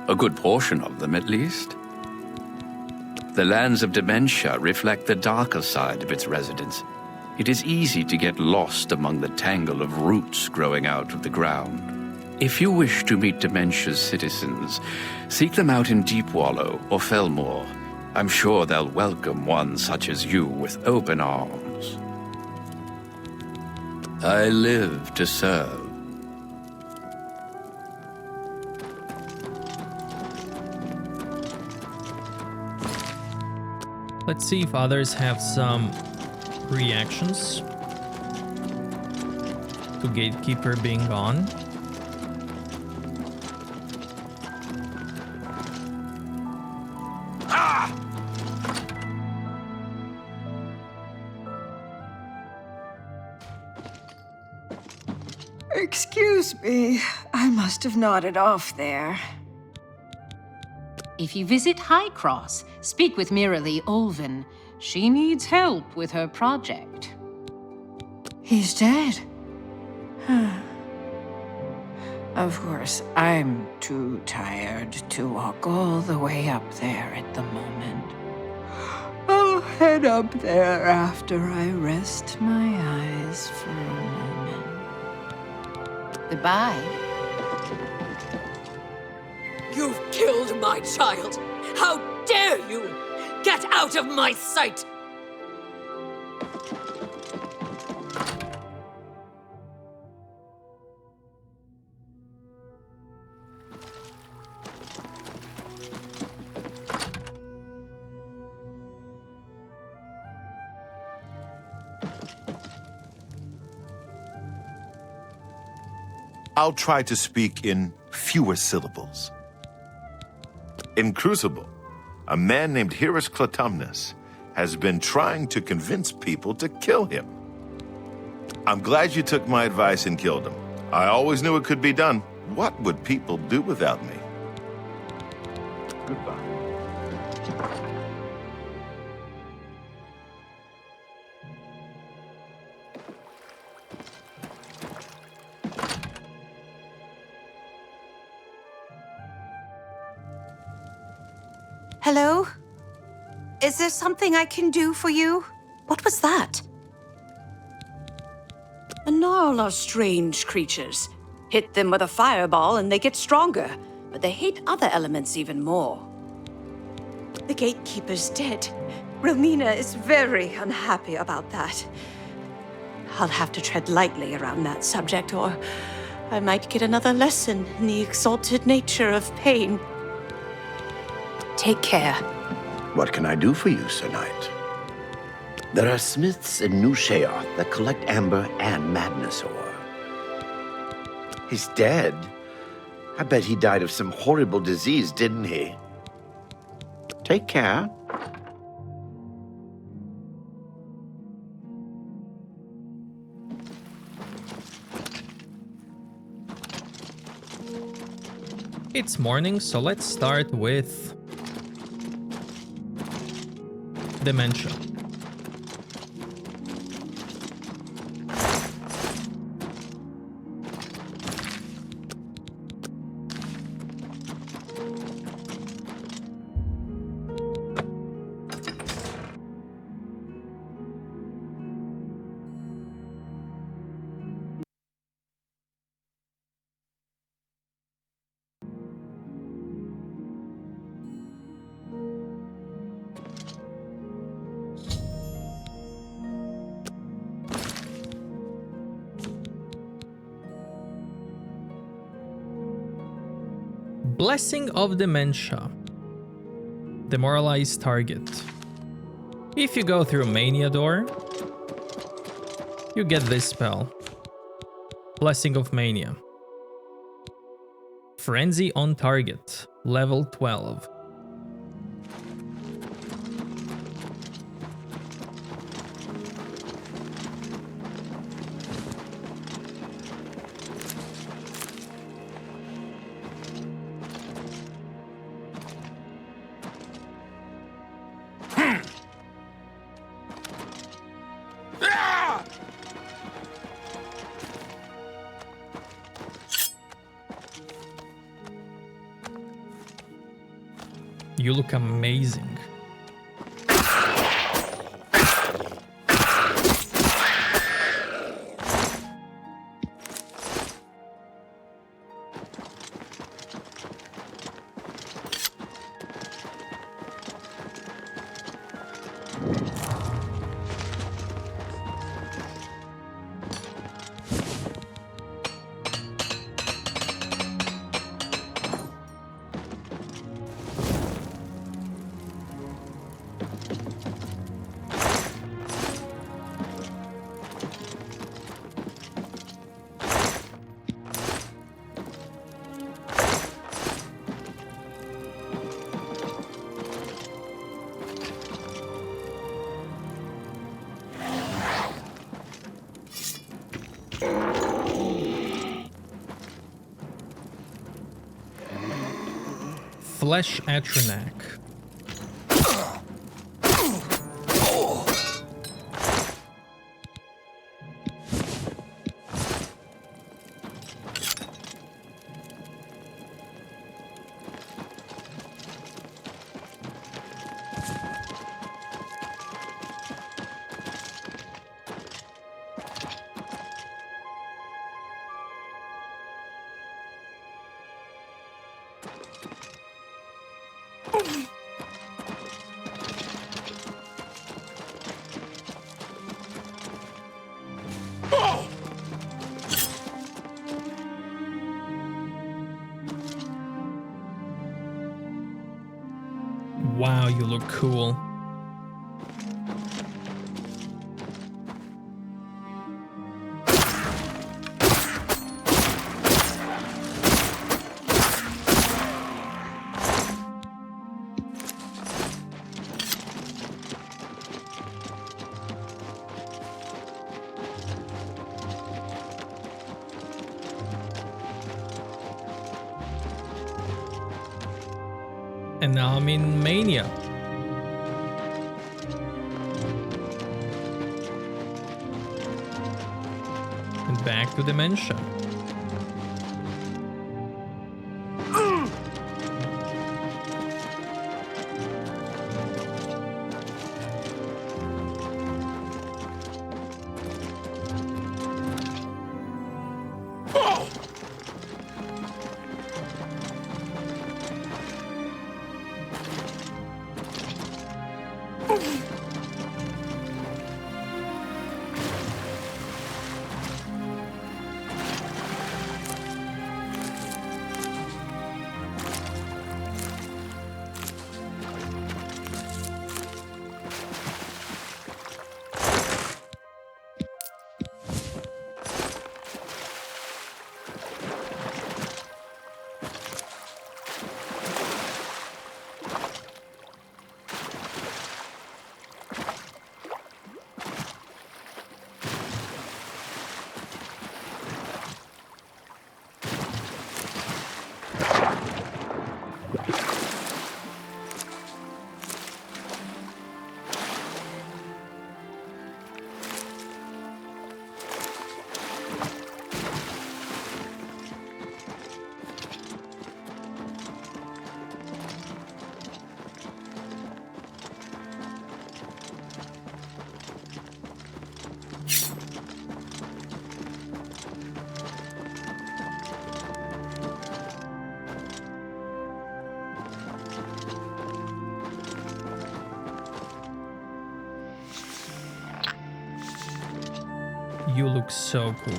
A good portion of them, at least. The lands of dementia reflect the darker side of its residents. It is easy to get lost among the tangle of roots growing out of the ground. If you wish to meet dementia's citizens, seek them out in Deepwallow or Felmore. I'm sure they'll welcome one such as you with open arms. I live to serve. Let's see if others have some reactions to Gatekeeper being gone. Excuse me, I must have nodded off there. If you visit Highcross, speak with Miralee Olvin. She needs help with her project. He's dead. Of course, I'm too tired to walk all the way up there at the moment. I'll head up there after I rest my eyes for a moment. Goodbye. You've killed my child! How dare you! Get out of my sight! I'll try to speak in fewer syllables. In Crucible, a man named Hyrus Clotumnus has been trying to convince people to kill him. I'm glad you took my advice and killed him. I always knew it could be done. What would people do without me? Goodbye. Hello? Is there something I can do for you? What was that? The Gnarl are strange creatures. Hit them with a fireball and they get stronger, but they hate other elements even more. The Gatekeeper's dead. Romina is very unhappy about that. I'll have to tread lightly around that subject, or I might get another lesson in the exalted nature of pain. Take care. What can I do for you, Sir Knight? There are smiths in New Sheoth that collect amber and madness ore. He's dead. I bet he died of some horrible disease, didn't he? Take care. It's morning, so let's start with dementia. Blessing of Dementia. Demoralized target. If you go through Mania Door, you get this spell. Blessing of Mania. Frenzy on target. Level 12. You look amazing. Flesh Atronak. Wow, you look cool. And now I'm in Mania. And back to Dementia. You look so cool.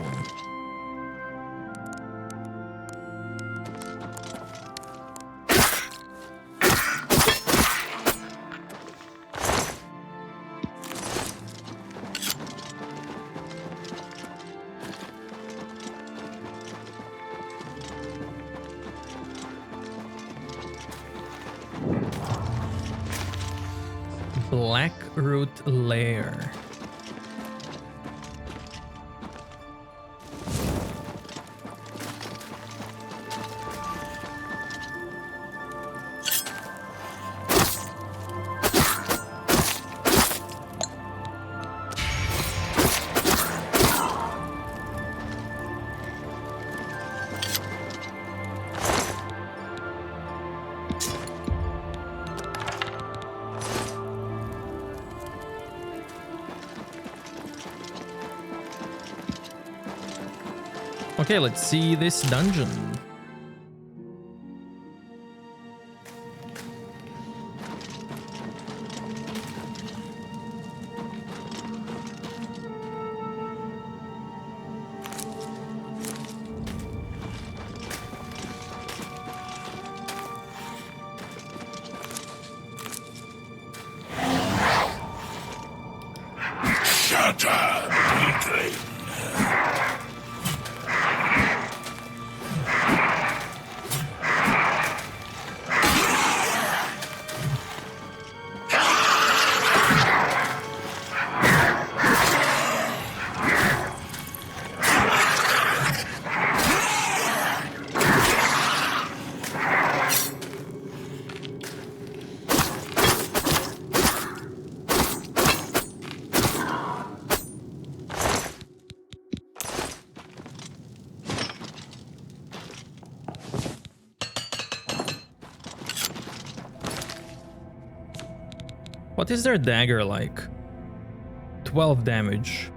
Blackroot Lair. Okay, let's see this dungeon. Shut up, weakling. What is their dagger like? 12 damage.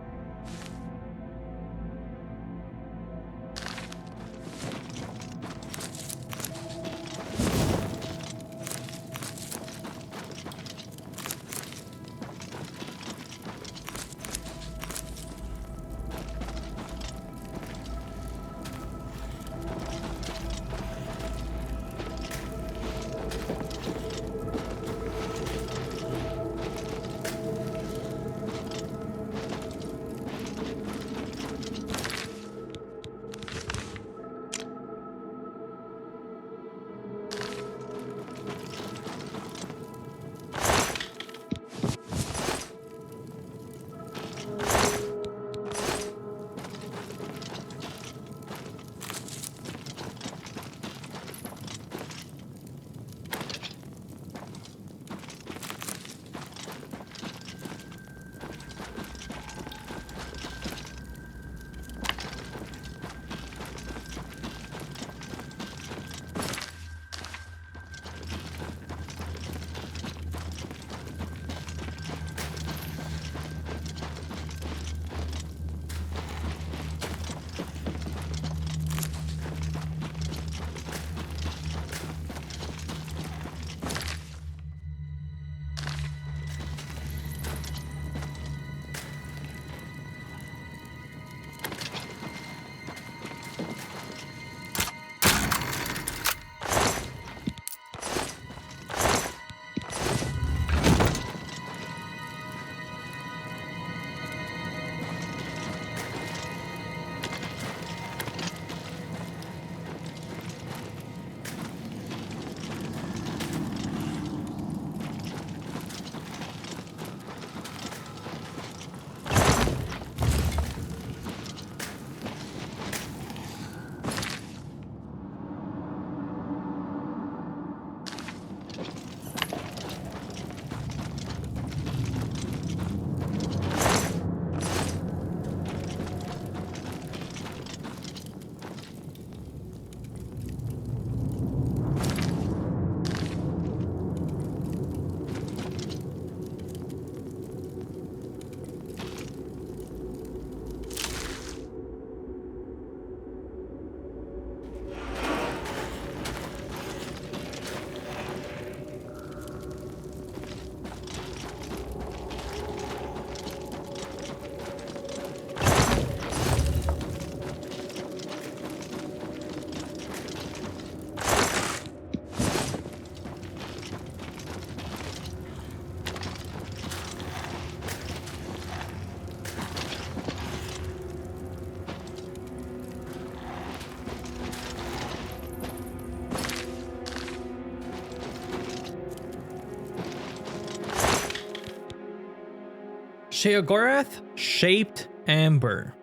Sheogorath? Shaped Amber.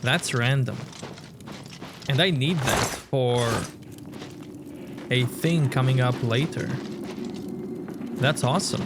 That's random. And I need that for a thing coming up later. That's awesome.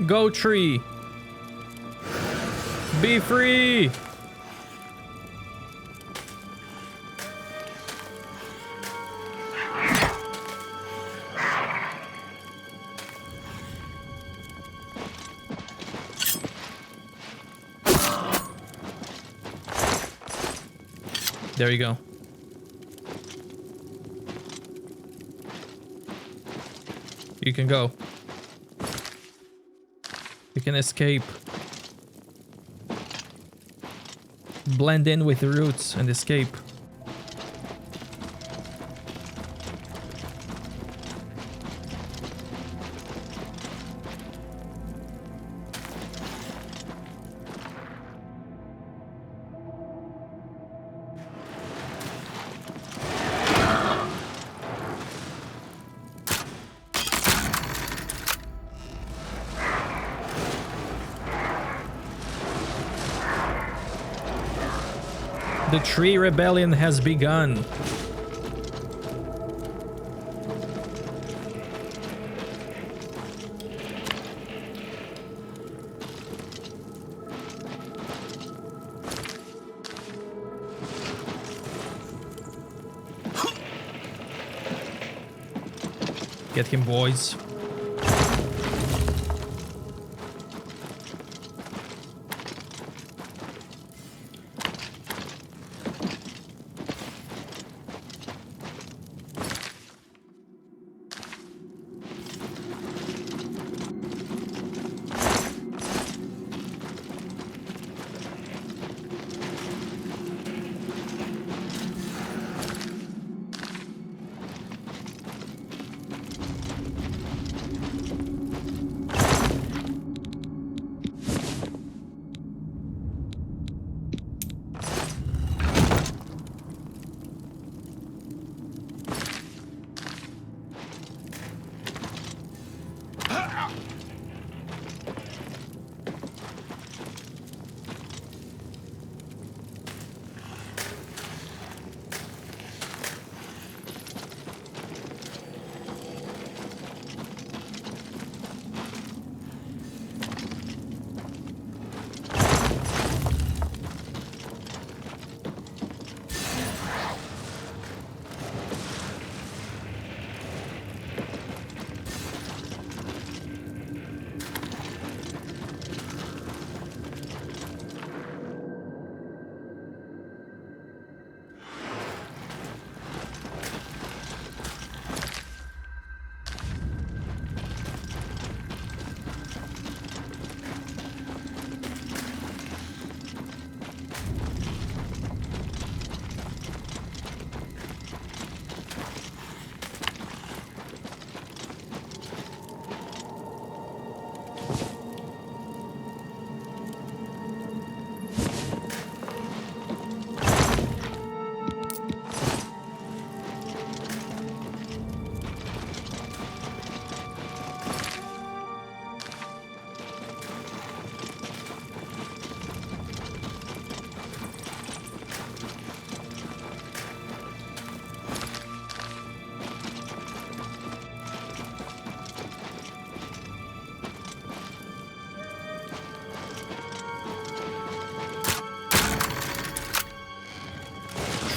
Go tree. Be free. There you go. You can go. You can escape. Blend in with the roots and escape. The tree rebellion has begun. Get him, boys.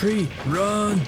tree! Run!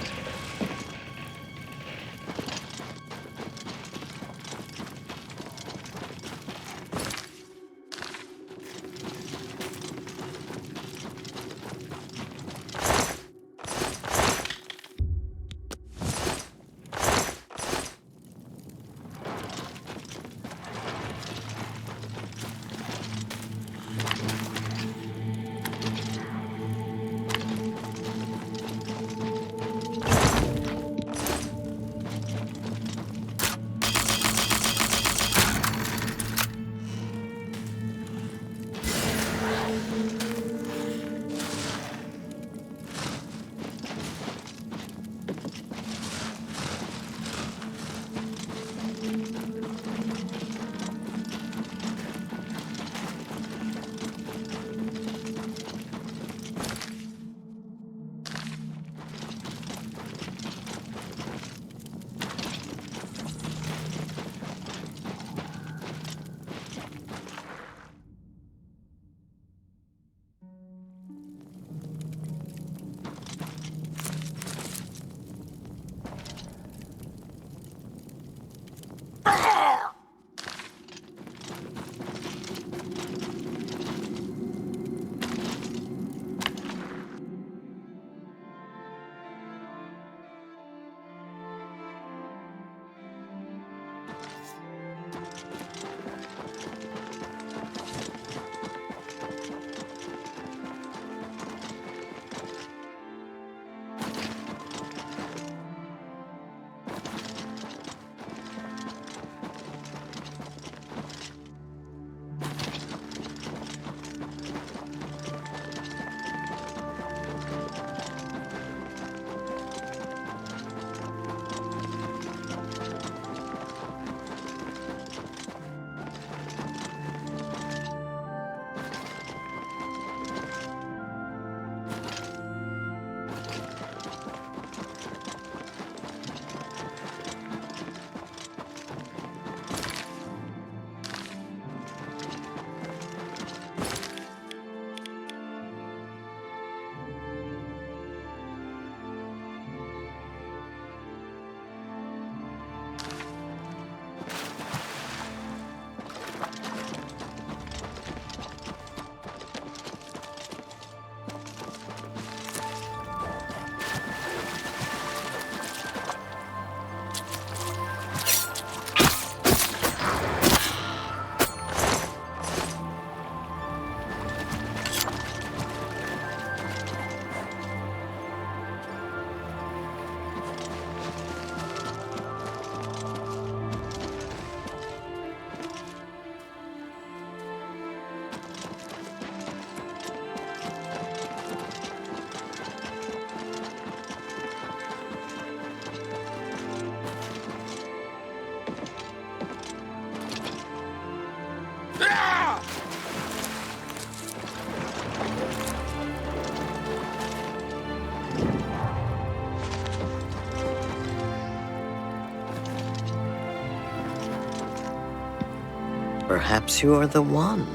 Perhaps you are the one.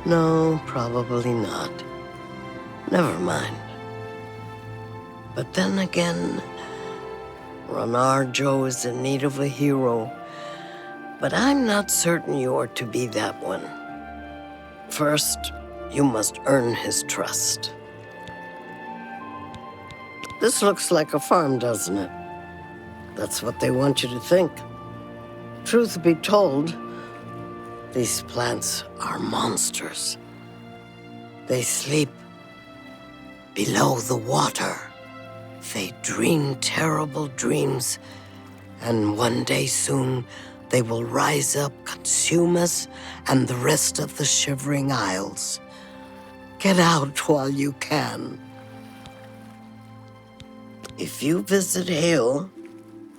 No, probably not. Never mind. But then again, Ranar Joe is in need of a hero. But I'm not certain you are to be that one. First, you must earn his trust. This looks like a farm, doesn't it? That's what they want you to think. Truth be told, these plants are monsters. They sleep below the water. They dream terrible dreams, and one day soon they will rise up, consume us, and the rest of the Shivering Isles. Get out while you can. If you visit Hale,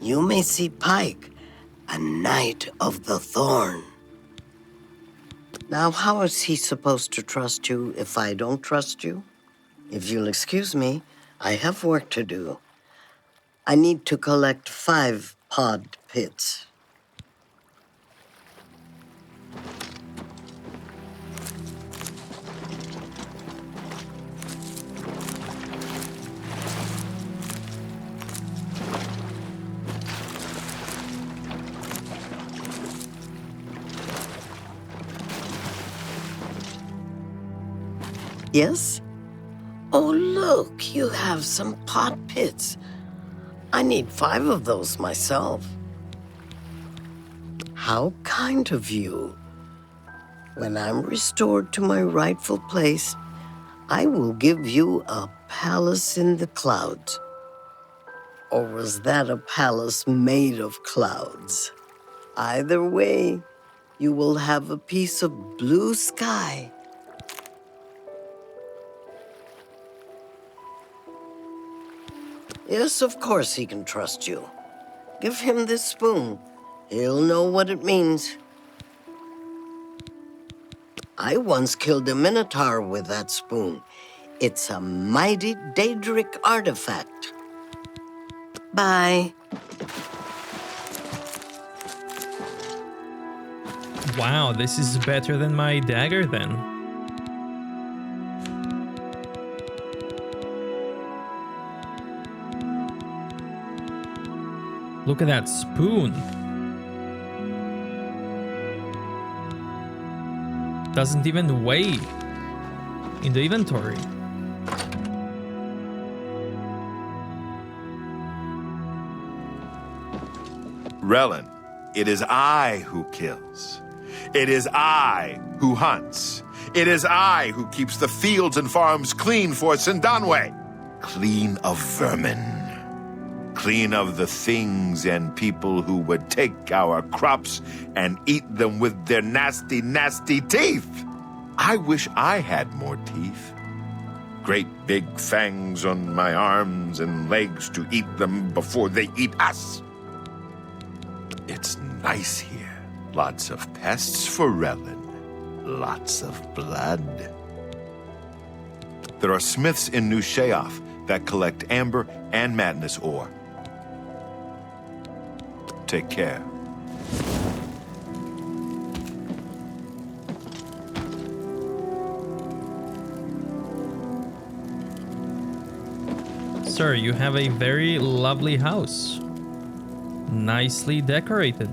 you may see Pike, a Knight of the Thorn. Now, how is he supposed to trust you if I don't trust you? If you'll excuse me, I have work to do. I need to collect 5 pod pits. Yes? Oh, look, you have some pot pits. I need 5 of those myself. How kind of you. When I'm restored to my rightful place, I will give you a palace in the clouds. Or was that a palace made of clouds? Either way, you will have a piece of blue sky. Yes, of course he can trust you. Give him this spoon. He'll know what it means. I once killed a minotaur with that spoon. It's a mighty Daedric artifact. Bye. Wow, this is better than my dagger then. Look at that spoon. Doesn't even weigh in the inventory. Relin, it is I who kills. It is I who hunts. It is I who keeps the fields and farms clean for Sindanwe. Clean of vermin. Clean of the things and people who would take our crops and eat them with their nasty, nasty teeth. I wish I had more teeth. Great big fangs on my arms and legs to eat them before they eat us. It's nice here. Lots of pests for Relin. Lots of blood. There are smiths in New Sheoth that collect amber and madness ore. Take care. Sir, you have a very lovely house. Nicely decorated.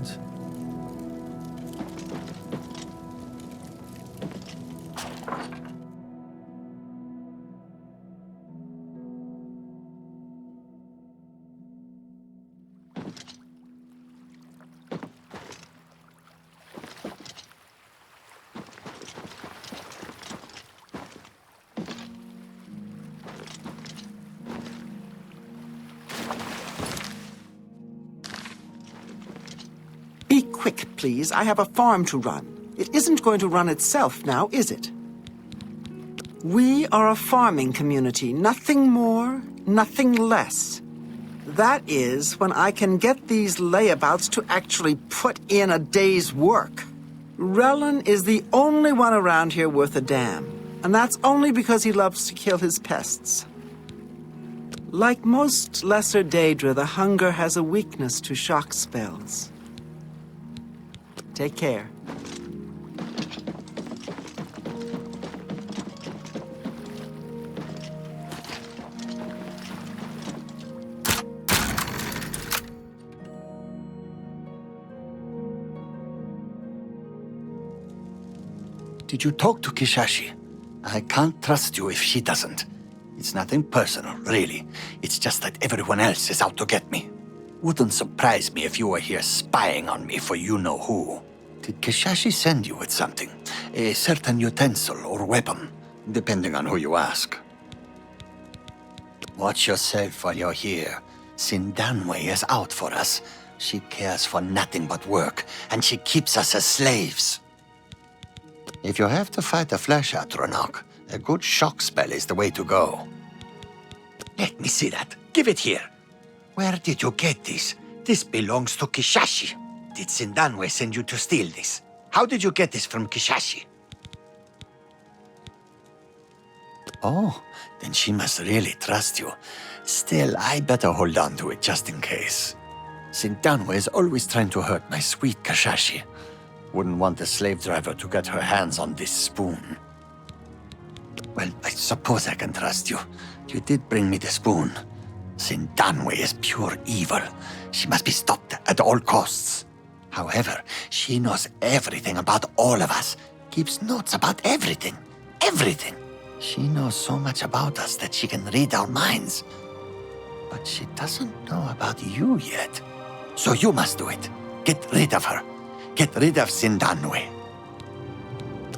Be quick, please. I have a farm to run. It isn't going to run itself now, is it? We are a farming community. Nothing more, nothing less. That is when I can get these layabouts to actually put in a day's work. Relin is the only one around here worth a damn. And that's only because he loves to kill his pests. Like most lesser Daedra, the hunger has a weakness to shock spells. Take care. Did you talk to Kishashi? I can't trust you if she doesn't. It's nothing personal, really. It's just that everyone else is out to get me. Wouldn't surprise me if you were here spying on me for you-know-who. Did Kishashi send you with something? A certain utensil or weapon, depending on who you ask. Watch yourself while you're here. Sindanwe is out for us. She cares for nothing but work, and she keeps us as slaves. If you have to fight a flesh Atronach, a good shock spell is the way to go. Let me see that. Give it here. Where did you get this? This belongs to Kishashi. Did Sindanwe send you to steal this? How did you get this from Kishashi? Oh, then she must really trust you. Still, I better hold on to it just in case. Sindanwe is always trying to hurt my sweet Kishashi. Wouldn't want the slave driver to get her hands on this spoon. Well, I suppose I can trust you. You did bring me the spoon. Sindanwe is pure evil. She must be stopped at all costs. However, she knows everything about all of us. Keeps notes about everything. Everything. She knows so much about us that she can read our minds. But she doesn't know about you yet. So you must do it. Get rid of her. Get rid of Sindanwe.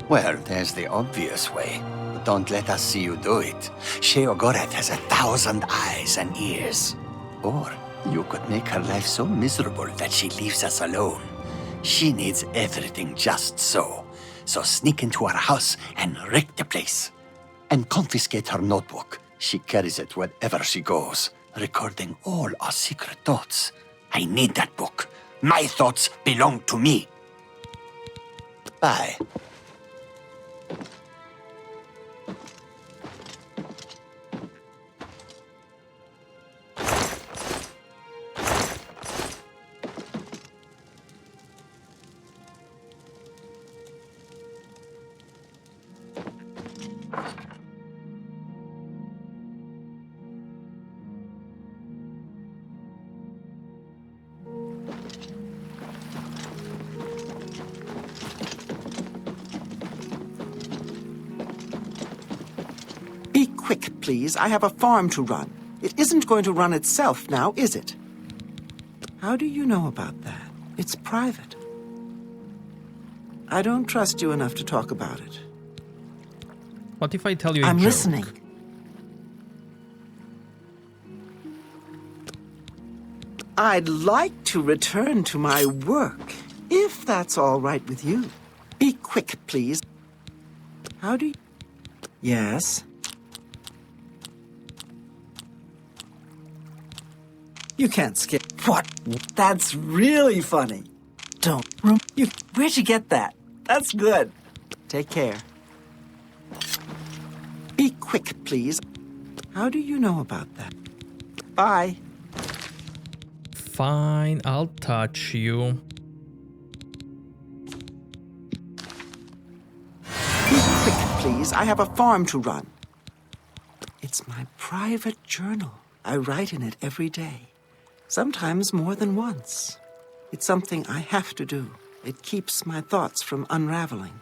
Well, there's the obvious way. But don't let us see you do it. Sheogorath has 1,000 eyes and ears. Or you could make her life so miserable that she leaves us alone. She needs everything just so. So sneak into her house and wreck the place. And confiscate her notebook. She carries it wherever she goes, recording all our secret thoughts. I need that book. My thoughts belong to me. Bye. Be quick, please. I have a farm to run. It isn't going to run itself now, is it? How do you know about that? It's private. I don't trust you enough to talk about it. What if I tell you a I'm joke? listening. I'd like to return to my work, if that's all right with you. Be quick, please. How do you... Yes? You can't skip. What? That's really funny. Don't. Where'd you get that? That's good. Take care. Be quick, please. How do you know about that? Bye. Fine, I'll touch you. Be quick, please. I have a farm to run. It's my private journal. I write in it every day. Sometimes more than once. It's something I have to do. It keeps my thoughts from unraveling.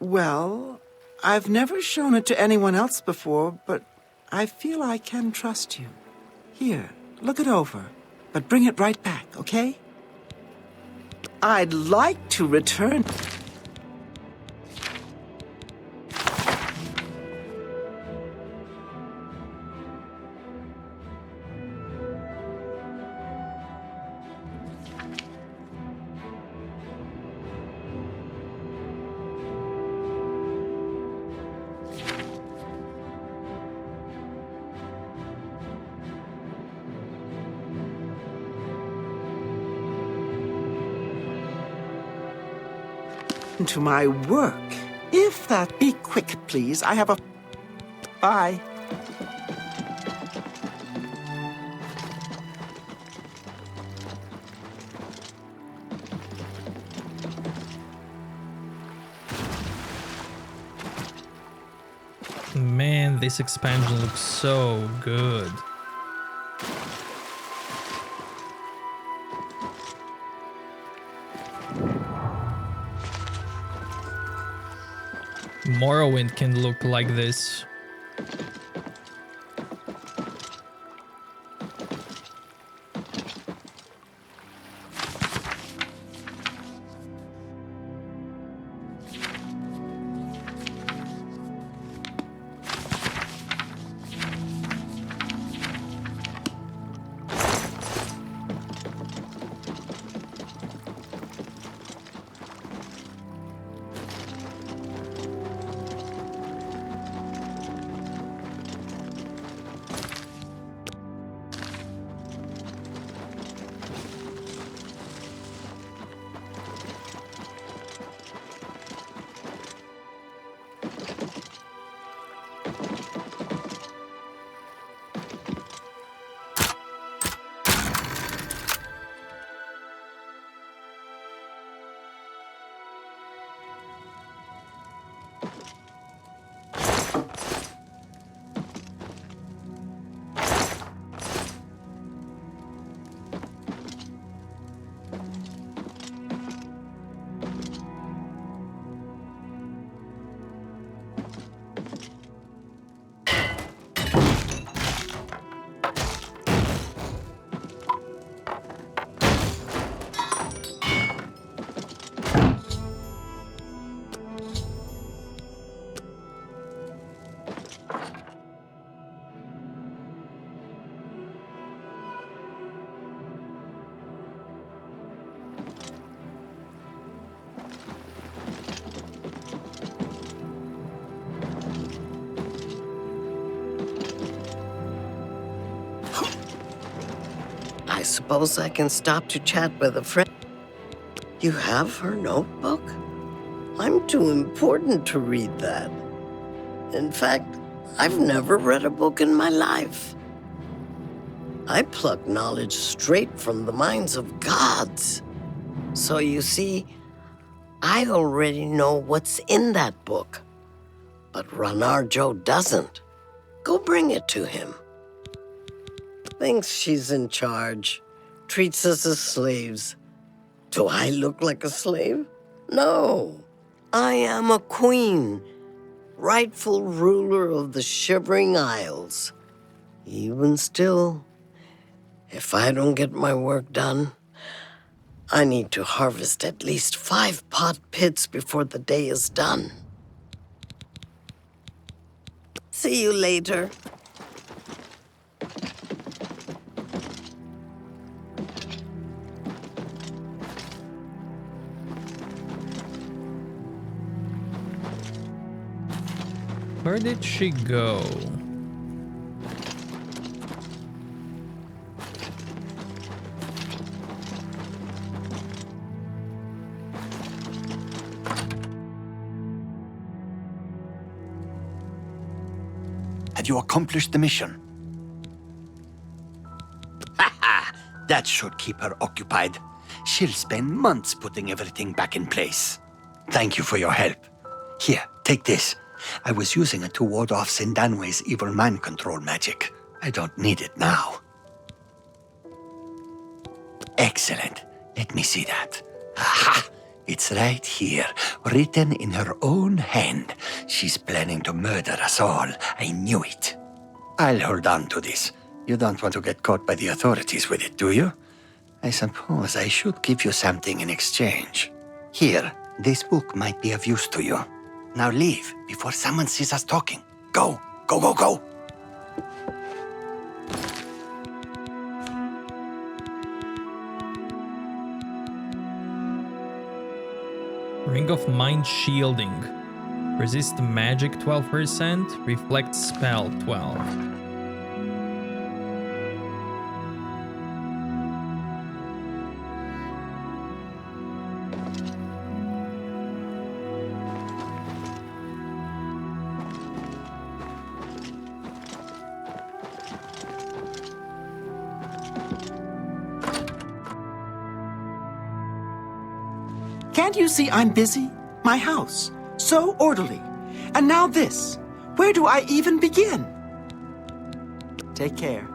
Well, I've never shown it to anyone else before, but I feel I can trust you. Here, look it over, but bring it right back, okay? I'd like to return... to my work. If that... Be quick, please. I have a... Bye. Man, this expansion looks so good. Morrowind can look like this. suppose I can stop to chat with a friend? You have her notebook? I'm too important to read that. In fact, I've never read a book in my life. I pluck knowledge straight from the minds of gods. So you see, I already know what's in that book. But Ranar Joe doesn't. Go bring it to him. Thinks she's in charge. Treats us as slaves. Do I look like a slave? No. I am a queen. Rightful ruler of the Shivering Isles. Even still, if I don't get my work done, I need to harvest at least 5 pot pits before the day is done. See you later. Where did she go? Have you accomplished the mission? Ha ha! That should keep her occupied. She'll spend months putting everything back in place. Thank you for your help. Here, take this. I was using it to ward off Sindanwe's evil mind control magic. I don't need it now. Excellent. Let me see that. Aha! It's right here, written in her own hand. She's planning to murder us all. I knew it. I'll hold on to this. You don't want to get caught by the authorities with it, do you? I suppose I should give you something in exchange. Here, this book might be of use to you. Now leave before someone sees us talking. Go, go, go, go! Ring of Mind Shielding. Resist magic 12%, reflect spell 12. Can't you see I'm busy? My house, so orderly. And now this. Where do I even begin? Take care.